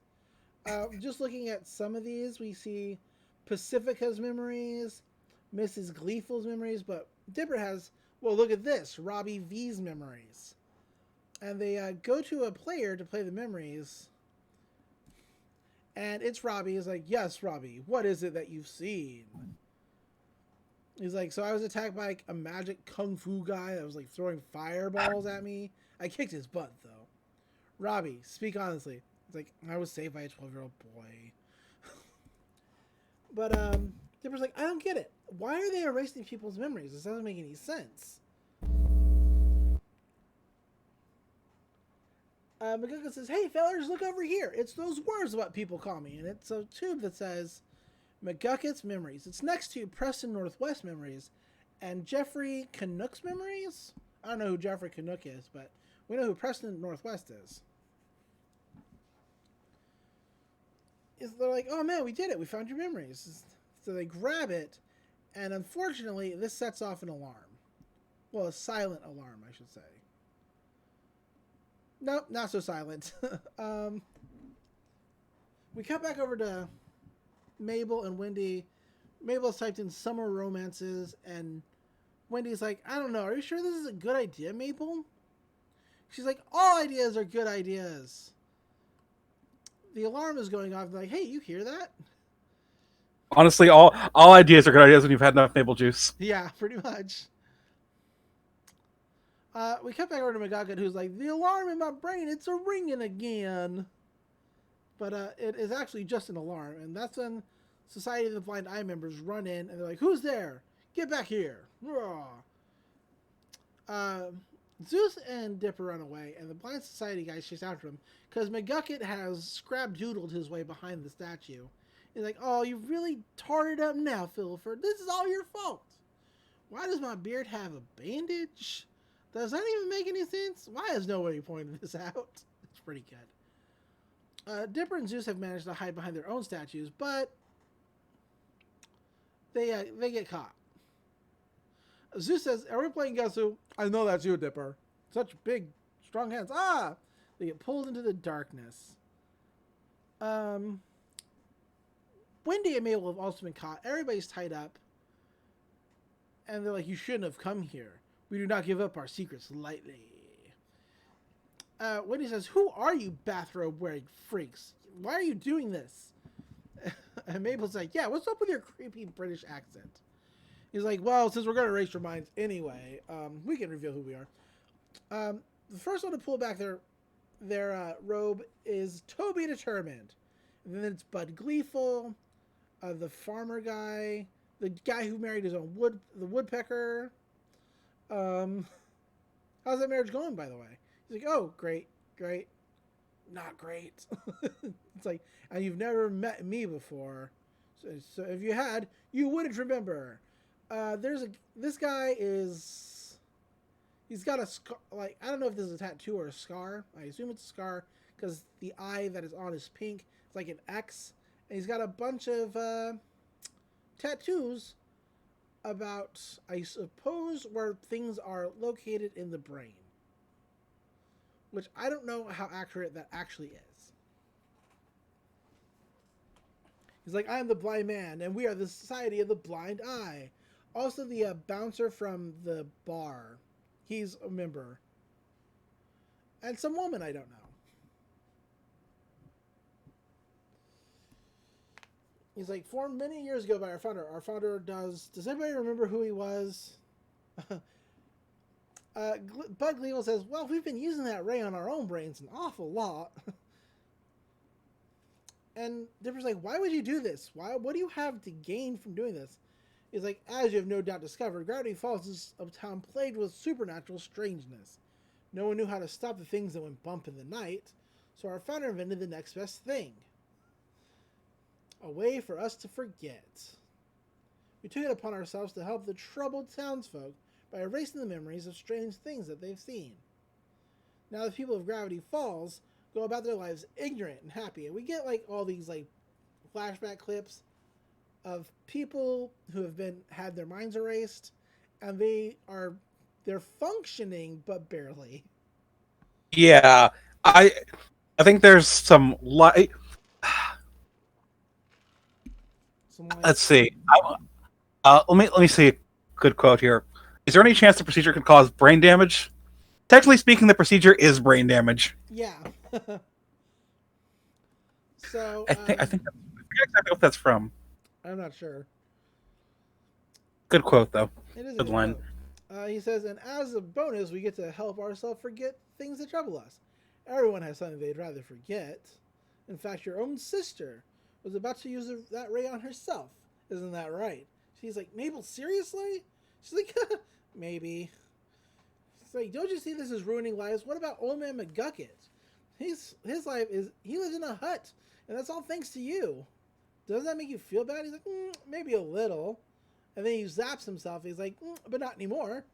Just looking at some of these, we see Pacifica's memories, Mrs. Gleeful's memories, but Dipper has, well, look at this, Robbie V's memories. And they go to a player to play the memories, and it's Robbie. He's like, "Yes, Robbie, what is it that you've seen?" He's like, "So I was attacked by like, a magic kung fu guy that was like throwing fireballs at me. I kicked his butt, though." "Robbie, speak honestly." It's like, "I was saved by a 12-year-old boy." But Dipper's like, "I don't get it. Why are they erasing people's memories? This doesn't make any sense." McGucket says, "Hey, fellas, look over here. It's those words what people call me." And it's a tube that says, McGucket's Memories. It's next to Preston Northwest Memories and Jeffrey Canuck's Memories. I don't know who Jeffrey Canuck is, but we know who Preston Northwest is. They're like, oh man, we did it. We found your memories. So they grab it, and unfortunately, this sets off an alarm. Well, a silent alarm, I should say. Nope, not so silent. We cut back over to Mabel and Wendy. Mabel's typed in summer romances, and Wendy's like, I don't know, are you sure this is a good idea, Mabel? She's like, all ideas are good ideas. The alarm is going off. They're like, hey, you hear that? Honestly, all ideas are good ideas when you've had enough maple juice. Yeah, pretty much. We cut back over to McGucket, who's like, the alarm in my brain, it's a ringing again. But it is actually just an alarm. And that's when Society of the Blind Eye members run in, and they're like, who's there? Get back here. Zeus and Dipper run away, and the Blind Society guys chase after him, because McGucket has scrap-doodled his way behind the statue. He's like, oh, you really tarred it up now, Philford. This is all your fault. Why does my beard have a bandage? Does that even make any sense? Why has nobody pointed this out? It's pretty good. Dipper and Zeus have managed to hide behind their own statues, but they get caught. Zeus says, are we playing Guess Who? I know that's you, Dipper. Such big, strong hands. Ah! They get pulled into the darkness. Wendy and Mabel have also been caught. Everybody's tied up. And they're like, you shouldn't have come here. We do not give up our secrets lightly. Wendy says, who are you bathrobe-wearing freaks? Why are you doing this? And Mabel's like, yeah, what's up with your creepy British accent? He's like, well, since we're going to erase your minds anyway, we can reveal who we are. The first one to pull back their robe is Toby Determined. And then it's Bud Gleeful, the farmer guy, the guy who married his own the woodpecker. How's that marriage going, by the way? He's like, oh, great, not great. It's like, and you've never met me before, so if you had, you wouldn't remember. This guy is, he's got a scar, like, I don't know if this is a tattoo or a scar. I assume it's a scar because the eye that is on is pink. It's like an X, and he's got a bunch of tattoos about, I suppose, where things are located in the brain. Which I don't know how accurate that actually is. He's like, I am the blind man, and we are the Society of the Blind Eye. Also, the bouncer from the bar. He's a member. And some woman I don't know. He's like, formed many years ago by our founder. Our founder does anybody remember who he was? Bud Gleeful says, well, we've been using that ray on our own brains an awful lot. And Dipper's like, why would you do this? What do you have to gain from doing this? He's like, as you have no doubt discovered, Gravity Falls is a town plagued with supernatural strangeness. No one knew how to stop the things that went bump in the night, so our founder invented the next best thing. A way for us to forget. We took it upon ourselves to help the troubled townsfolk by erasing the memories of strange things that they've seen. Now the people of Gravity Falls go about their lives ignorant and happy, and we get like all these like flashback clips of people who have had their minds erased, and they're functioning but barely. Yeah, I think there's some light. Let's see. Let me see a good quote here. Is there any chance the procedure could cause brain damage? Technically speaking, the procedure is brain damage. Yeah. So I forget exactly what that's from. I'm not sure. Good quote though. It is a good line. Quote. He says, and as a bonus, we get to help ourselves forget things that trouble us. Everyone has something they'd rather forget. In fact, your own sister was about to use that ray on herself. Isn't that right? She's like, Mabel, seriously? She's like, maybe. It's like, don't you see this is ruining lives? What about old man McGucket? His life is, he lives in a hut, and that's all thanks to you. doesn't that make you feel bad? He's like, maybe a little. And then he zaps himself. He's like, but not anymore.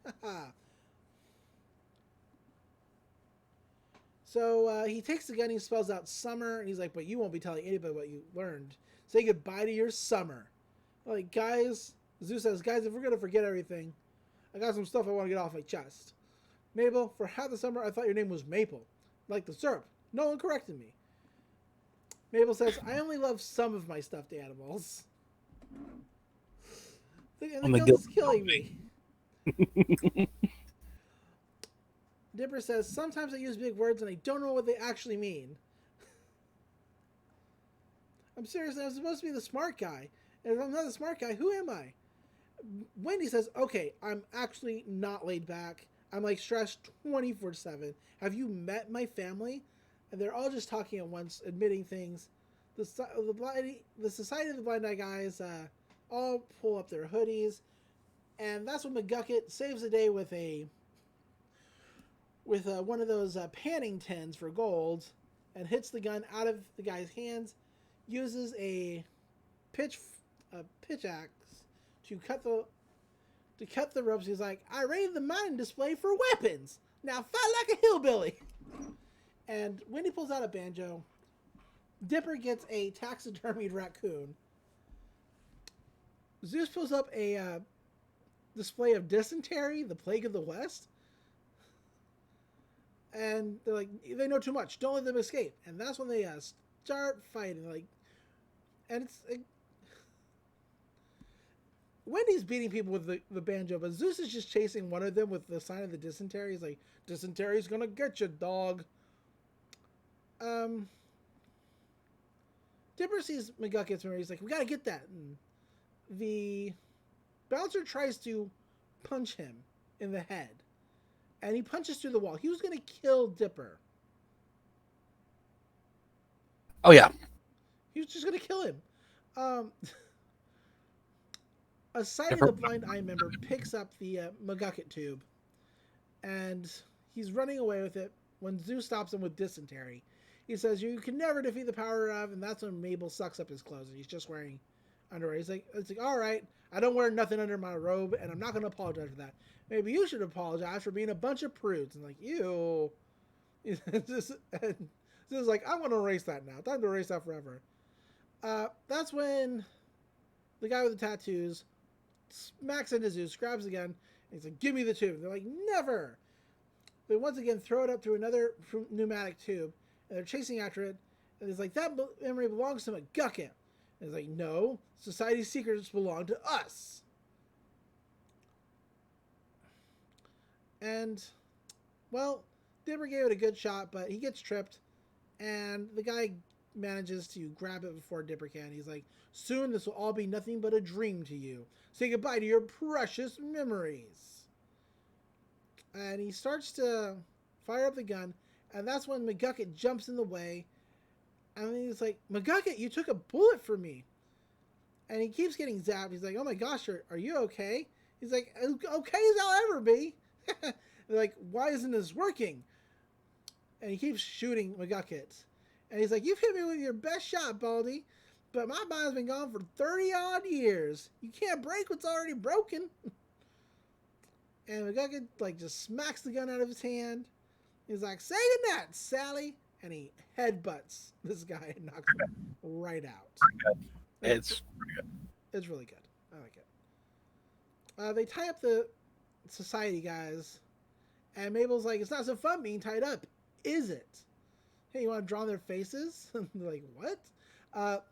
So he takes the gun, he spells out summer, and he's like, but you won't be telling anybody what you learned. Say goodbye to your summer. Like, guys, Zeus says, guys, if we're going to forget everything, I got some stuff I want to get off my chest. Mabel, for half the summer, I thought your name was Maple. Like the syrup. No one corrected me. Mabel says, I only love some of my stuffed animals. And the guilt is killing me. Dipper says, sometimes I use big words and I don't know what they actually mean. I'm serious, I'm supposed to be the smart guy. And if I'm not the smart guy, who am I? Wendy says, okay, I'm actually not laid back. I'm like stressed 24/7. Have you met my family? And they're all just talking at once, admitting things. The Society of the Blind Eye guys all pull up their hoodies. And that's when McGucket saves the day with one of those panning tins for gold and hits the gun out of the guy's hands, uses a pitch axe to cut the ropes. He's like, I raided the mine display for weapons. Now fight like a hillbilly. And when he pulls out a banjo, Dipper gets a taxidermied raccoon. Zeus pulls up a display of dysentery, the plague of the West. And they're like, they know too much. Don't let them escape. And that's when they start fighting. Like, and it's Wendy's beating people with the banjo, but Zeus is just chasing one of them with the sign of the dysentery. He's like, dysentery's gonna get you, dog. Dipper sees McGucket's memory. He's like, we gotta get that. And the bouncer tries to punch him in the head. And he punches through the wall. He was going to kill Dipper. Oh, yeah. He was just going to kill him. A Society of the Blind Eye member picks up the McGucket tube. And he's running away with it when Zeus stops him with dysentery. He says, you can never defeat the power of... And that's when Mabel sucks up his clothes. And he's just wearing underwear. It's like, all right, I don't wear nothing under my robe. And I'm not going to apologize for that. Maybe you should apologize for being a bunch of prudes. And like, ew. This is like, I want to erase that now. Time to erase that forever. That's when the guy with the tattoos smacks into Zeus, grabs the gun, and he's like, give me the tube. They're like, never. They once again throw it up through another pneumatic tube, and they're chasing after it. And it's like, that memory belongs to McGucket. And it's like, no, society's secrets belong to us. And, well, Dipper gave it a good shot, but he gets tripped, and the guy manages to grab it before Dipper can. He's like, soon this will all be nothing but a dream to you. Say goodbye to your precious memories. And he starts to fire up the gun, and that's when McGucket jumps in the way, and then he's like, McGucket, you took a bullet for me. And he keeps getting zapped. He's like, oh my gosh, are you okay? He's like, okay as I'll ever be. They're like, why isn't this working? And he keeps shooting McGucket. And he's like, you've hit me with your best shot, Baldy. But my mind's been gone for 30 odd years. You can't break what's already broken. And McGucket like just smacks the gun out of his hand. He's like, say goodnight, Sally. And he headbutts this guy and knocks him right out. It's pretty good. It's really good. I like it. They tie up the society guys, and Mabel's like, it's not so fun being tied up, is it? Hey, you want to draw their faces? They're like, what?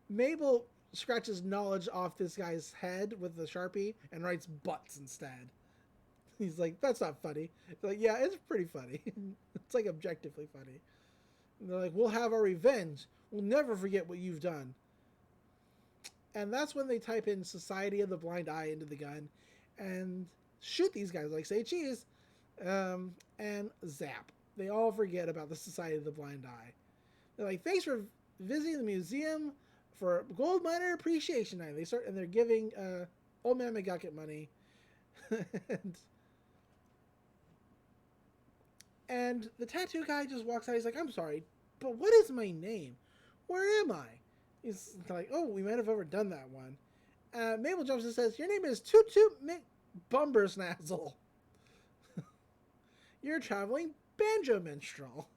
Mabel scratches knowledge off this guy's head with the Sharpie and writes butts instead. He's like, that's not funny. They're like, yeah, it's pretty funny. It's like objectively funny. And they're like, we'll have our revenge. We'll never forget what you've done. And that's when they type in Society of the Blind Eye into the gun and shoot these guys, like say cheese, and zap. They all forget about the Society of the Blind Eye. They're like, thanks for visiting the museum for Gold Miner Appreciation Night. They're giving Old Man McGucket money. and the tattoo guy just walks out. He's like, I'm sorry, but what is my name? Where am I? He's like, oh, we might have overdone that one. Mabel jumps and says, your name is Toot Toot McBumbersnazzle. You're a traveling banjo minstrel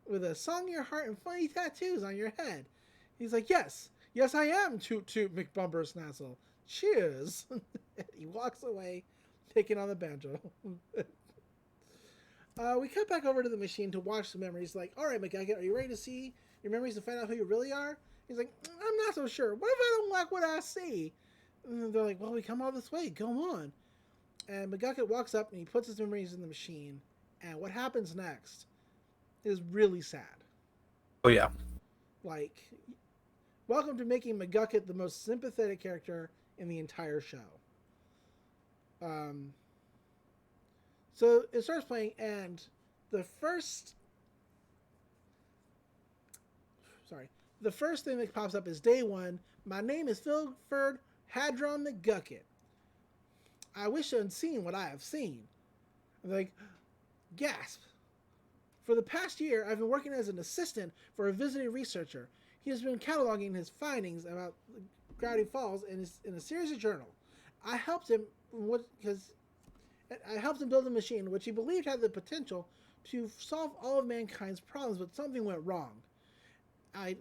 with a song in your heart and funny tattoos on your head. He's like, yes, I am Toot Toot McBumbersnazzle. Cheers. He walks away, picking on the banjo. We cut back over to the machine to watch the memories. Like, all right, McGucket, are you ready to see your memories and find out who you really are? He's like, I'm not so sure. What if I don't like what I see? And they're like, well, we come all this way. Go on. And McGucket walks up and he puts his memories in the machine. And what happens next is really sad. Oh, yeah. Like, welcome to making McGucket the most sympathetic character in the entire show. So it starts playing, and the first thing that pops up is day one. My name is Philford Hadron McGucket. I wish I had seen what I have seen. I'm like, gasp. For the past year, I've been working as an assistant for a visiting researcher. He has been cataloging his findings about Gravity Falls in a series of journal. I helped him build a machine which he believed had the potential to solve all of mankind's problems, but something went wrong. I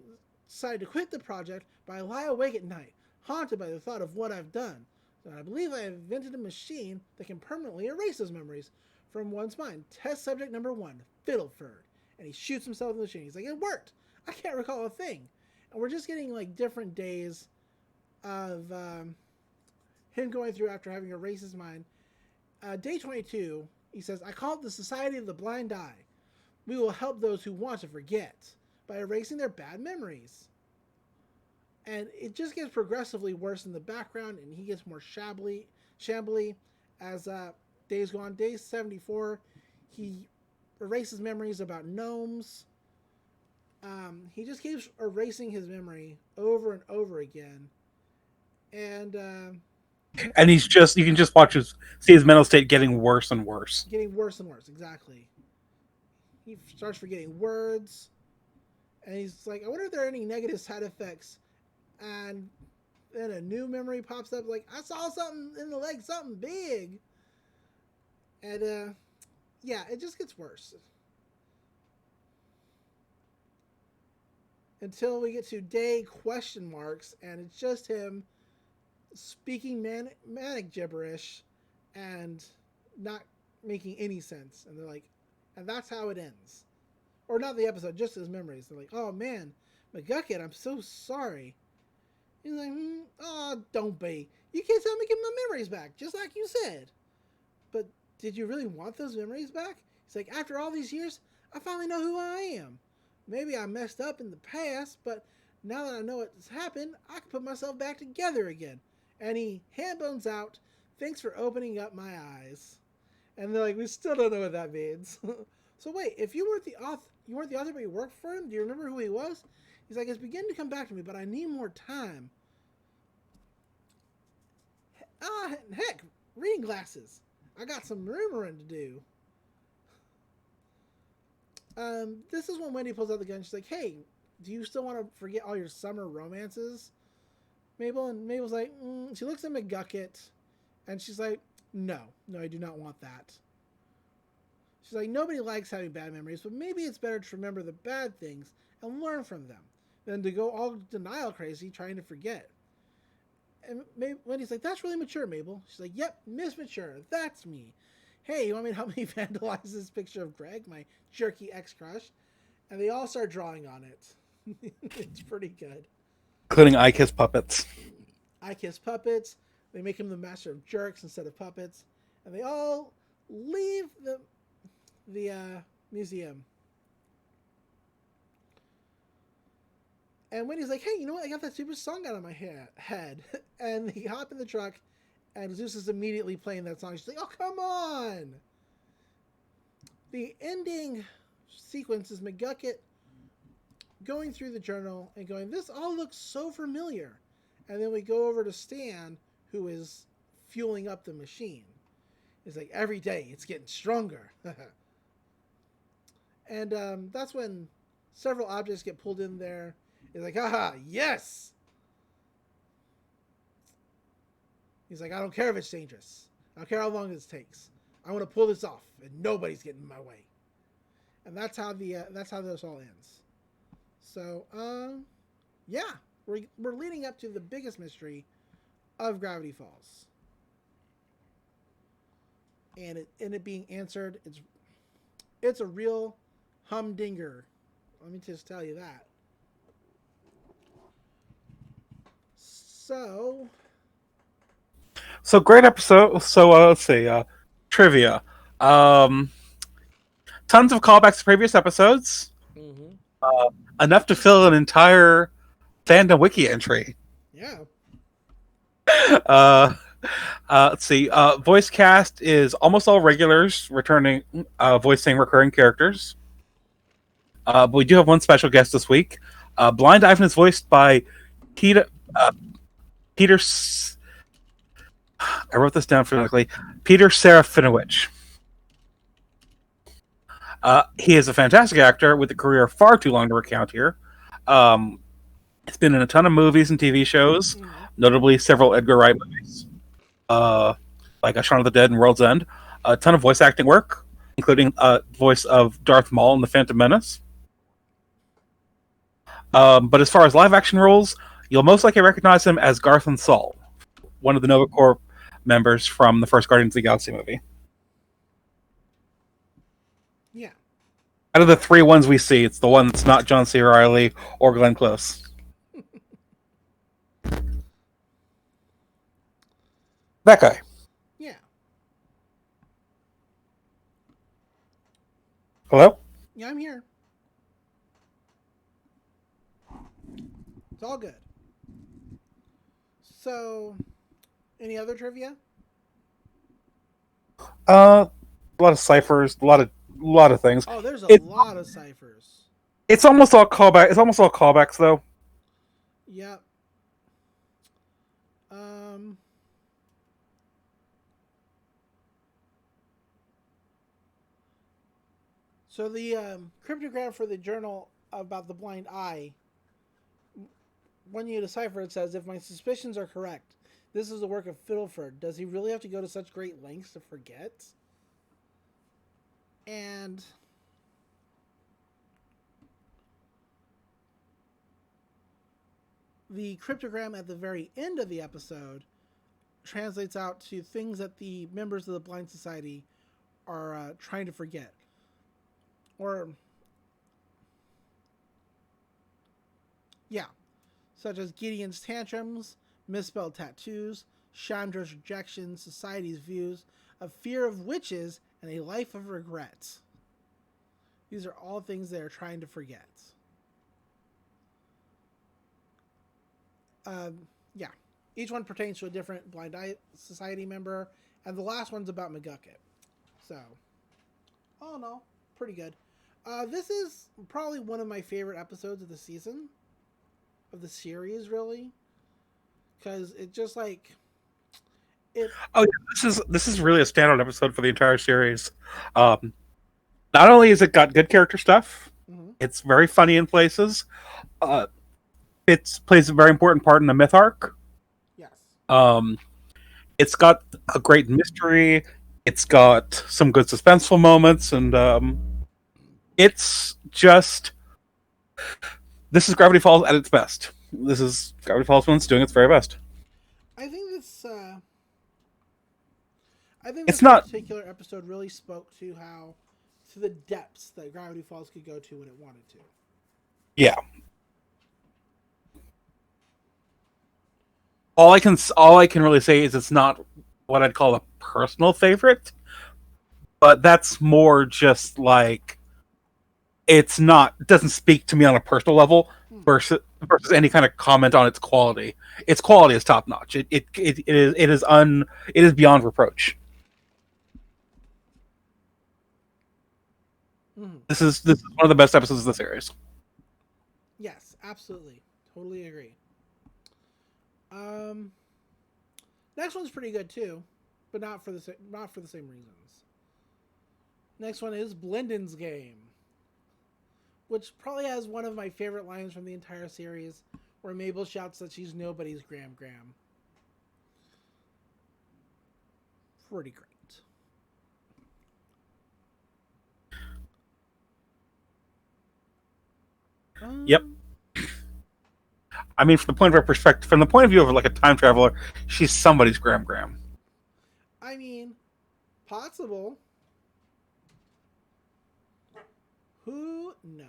decided to quit the project, but I lie awake at night, haunted by the thought of what I've done. So I believe I have invented a machine that can permanently erase those memories from one's mind. Test subject number 1, Fiddleford. And he shoots himself in the machine. He's like, it worked. I can't recall a thing. And we're just getting like different days of him going through after having erased his mind. Day 22, he says, I call it the Society of the Blind Eye. We will help those who want to forget by erasing their bad memories. And it just gets progressively worse in the background, and he gets more shambly as days go on. Day 74, he erases memories about gnomes. He just keeps erasing his memory over and over again. And he's just, you can just see his mental state getting worse and worse. Getting worse and worse, exactly. He starts forgetting words. And he's like, I wonder if there are any negative side effects. And then a new memory pops up, like, I saw something in the leg, something big. And, yeah, it just gets worse. Until we get to day question marks, and it's just him speaking manic gibberish and not making any sense. And they're like, and that's how it ends. Or not the episode, just his memories. They're like, oh man, McGucket, I'm so sorry. He's like, oh, don't be. You can't tell me to get my memories back, just like you said. But did you really want those memories back? He's like, after all these years, I finally know who I am. Maybe I messed up in the past, but now that I know what's happened, I can put myself back together again. And he hand bones out, thanks for opening up my eyes. And they're like, we still don't know what that means. So wait, if you weren't the author, but you worked for him, do you remember who he was? He's like, it's beginning to come back to me, but I need more time. Heck, reading glasses. I got some remembering to do. This is when Wendy pulls out the gun. She's like, hey, do you still want to forget all your summer romances, Mabel? And Mabel's like, she looks at McGucket, and she's like, no, I do not want that. She's like, nobody likes having bad memories, but maybe it's better to remember the bad things and learn from them than to go all denial crazy trying to forget. And Wendy's like, that's really mature, Mabel. She's like, yep, Miss Mature, that's me. Hey, you want me to help me vandalize this picture of Greg, my jerky ex-crush? And they all start drawing on it. It's pretty good. Including I Kiss Puppets. I Kiss Puppets. They make him the master of jerks instead of puppets. And they all leave the museum. And Wendy's like, hey, you know what? I got that stupid song out of my head. And they hop in the truck, and Zeus is immediately playing that song. She's like, oh, come on. The ending sequence is McGucket going through the journal and going, this all looks so familiar. And then we go over to Stan, who is fueling up the machine. It's like, every day it's getting stronger. And that's when several objects get pulled in there. He's like, haha, yes. He's like, I don't care if it's dangerous. I don't care how long this takes. I want to pull this off, and nobody's getting in my way. And that's how this all ends. So, yeah, we're leading up to the biggest mystery of Gravity Falls, and it being answered. It's a real humdinger. Let me just tell you that. So great episode. So let's see. Trivia. Tons of callbacks to previous episodes. Enough to fill an entire fandom wiki entry. yeah, Let's see. Voice cast is almost all regulars returning, voicing recurring characters. But we do have one special guest this week. Blind Ivan is voiced by Peter. Peter. I wrote this down phonetically. Peter Serafinowicz. He is a fantastic actor with a career far too long to recount here. He's been in a ton of movies and TV shows, notably several Edgar Wright movies, like Shaun of the Dead and World's End. A ton of voice acting work, including voice of Darth Maul in The Phantom Menace. But as far as live action roles, you'll most likely recognize him as Garth and Saul, one of the Nova Corps members from the first Guardians of the Galaxy movie. yeah. Out of the three ones we see, it's the one that's not John C. Reilly or Glenn Close. That guy. Yeah. Hello? Yeah, I'm here. It's all good. So, any other trivia? A lot of ciphers, a lot of things. Oh, there's a It- lot of ciphers. It's almost all callback. It's almost all callbacks, though. Yep. So the cryptogram for the journal about the blind eye, when you decipher, it says, if my suspicions are correct, this is the work of Fiddleford. Does he really have to go to such great lengths to forget? And the cryptogram at the very end of the episode translates out to things that the members of the Blind Society are trying to forget. Or, yeah, such as Gideon's tantrums, misspelled tattoos, Chandra's rejection, society's views, a fear of witches, and a life of regret. These are all things they are trying to forget. Yeah, each one pertains to a different Blind Eye Society member, and the last one's about McGucket. So, oh no, pretty good. This is probably one of my favorite episodes of the season, of the series, really, because it just like it. Oh, yeah, this is really a standout episode for the entire series. Not only has it got good character stuff, it's very funny in places. It plays a very important part in the myth arc. Yes. It's got a great mystery. It's got some good suspenseful moments, and it's just this is Gravity Falls at its best. This is Gravity Falls when it's doing its very best. I think this. It's not particular episode really spoke to the depths that Gravity Falls could go to when it wanted to. Yeah. All I can really say is it's not what I'd call a personal favorite, but that's more just like it doesn't speak to me on a personal level versus any kind of comment on its quality. Its quality is top notch. It is beyond reproach. This is one of the best episodes of the series. Yes, absolutely, totally agree. Next one's pretty good too, but not for the same reasons. Next one is Blendin's Game. which probably has one of my favorite lines from the entire series, where Mabel shouts that she's nobody's Gram Gram. Pretty great. Yep. I mean, from the point of her perspective, from the point of view of like a time traveler, she's somebody's Gram Gram. I mean, possible. Who knows?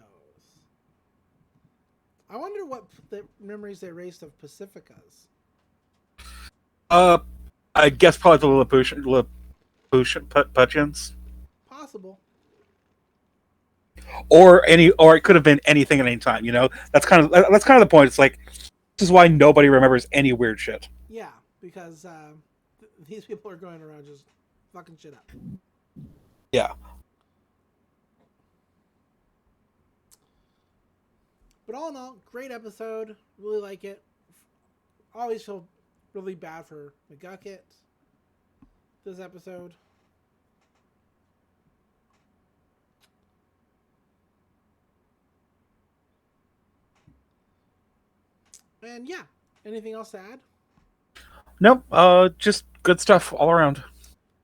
I wonder what the memories they erased of Pacifica's. I guess probably the Lilliputians. Possible. Or it could have been anything at any time. You know, that's kind of the point. It's like this is why nobody remembers any weird shit. Yeah, because these people are going around just fucking shit up. Yeah. But all in all, great episode. Really like it. Always feel really bad for McGucket this episode. And yeah, anything else to add? Nope. Just good stuff all around.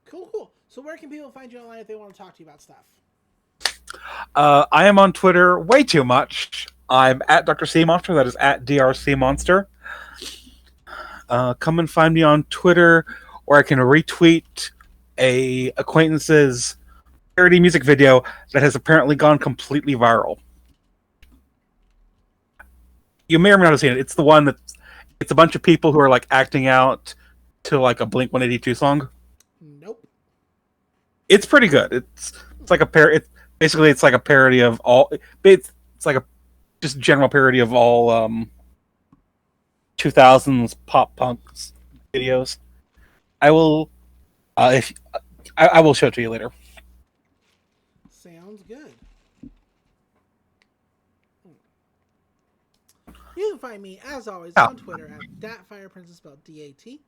Cool. So where can people find you online if they want to talk to you about stuff? I am on Twitter way too much. I'm at Dr. C Monster. That is at DRC Monster. Come and find me on Twitter, or I can retweet a acquaintance's parody music video that has apparently gone completely viral. You may or may not have seen it. It's the one it's a bunch of people who are like acting out to like a Blink 182 song. Nope. It's pretty good. It's like a basically it's like a parody of all. It's like a just general parody of all 2000s pop punk videos. I will I will show it to you later. Sounds good. You can find me, as always, on Twitter at DatFirePrincess, spelled D-A-T.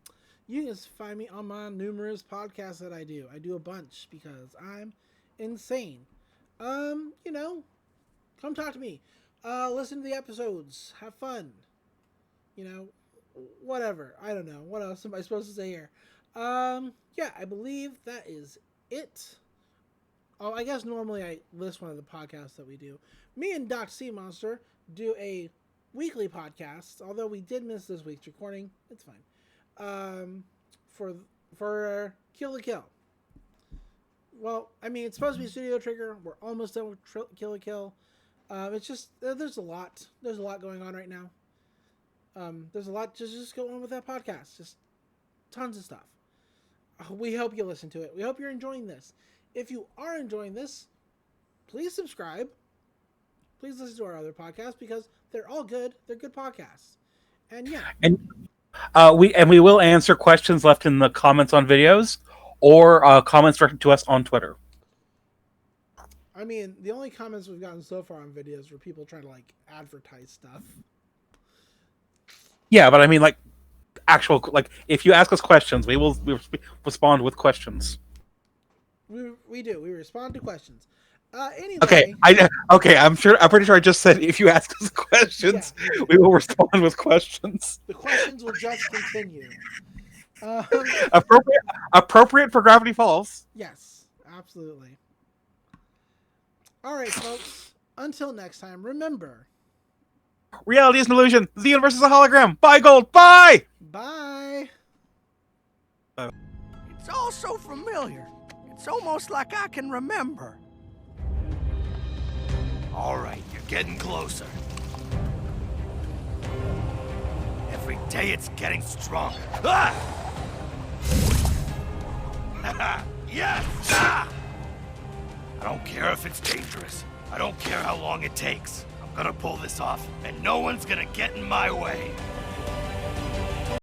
You can find me on my numerous podcasts that I do. I do a bunch because I'm insane. You know, come talk to me. Listen to the episodes. Have fun. You know, whatever. I don't know. What else am I supposed to say here? Yeah, I believe that is it. Oh, I guess normally I list one of the podcasts that we do. Me and Doc C Monster do a weekly podcast, although we did miss this week's recording. It's fine. For Kill la Kill. Well, I mean, it's supposed to be Studio Trigger. We're almost done with Kill la Kill. It's just there's a lot going on right now. There's a lot just go on with that podcast. Just tons of stuff. We hope you listen to it. We hope you're enjoying this. If you are enjoying this, please subscribe. Please listen to our other podcasts because they're all good. They're good podcasts. And yeah. And we will answer questions left in the comments on videos or comments directed to us on Twitter. I mean, the only comments we've gotten so far on videos were people trying to like advertise stuff. Yeah, but I mean, like actual, like if you ask us questions, we will respond with questions. We do. We respond to questions. Anyway. Okay. I'm pretty sure I just said if you ask us questions, we will respond with questions. The questions will just continue. Appropriate for Gravity Falls. Yes, absolutely. All right, folks. Until next time, remember. Reality is an illusion. The universe is a hologram. Bye, Gold. Bye! Bye! It's all so familiar. It's almost like I can remember. All right, you're getting closer. Every day it's getting stronger. Ah! Yes! Ah! I don't care if it's dangerous. I don't care how long it takes. I'm gonna pull this off, and no one's gonna get in my way.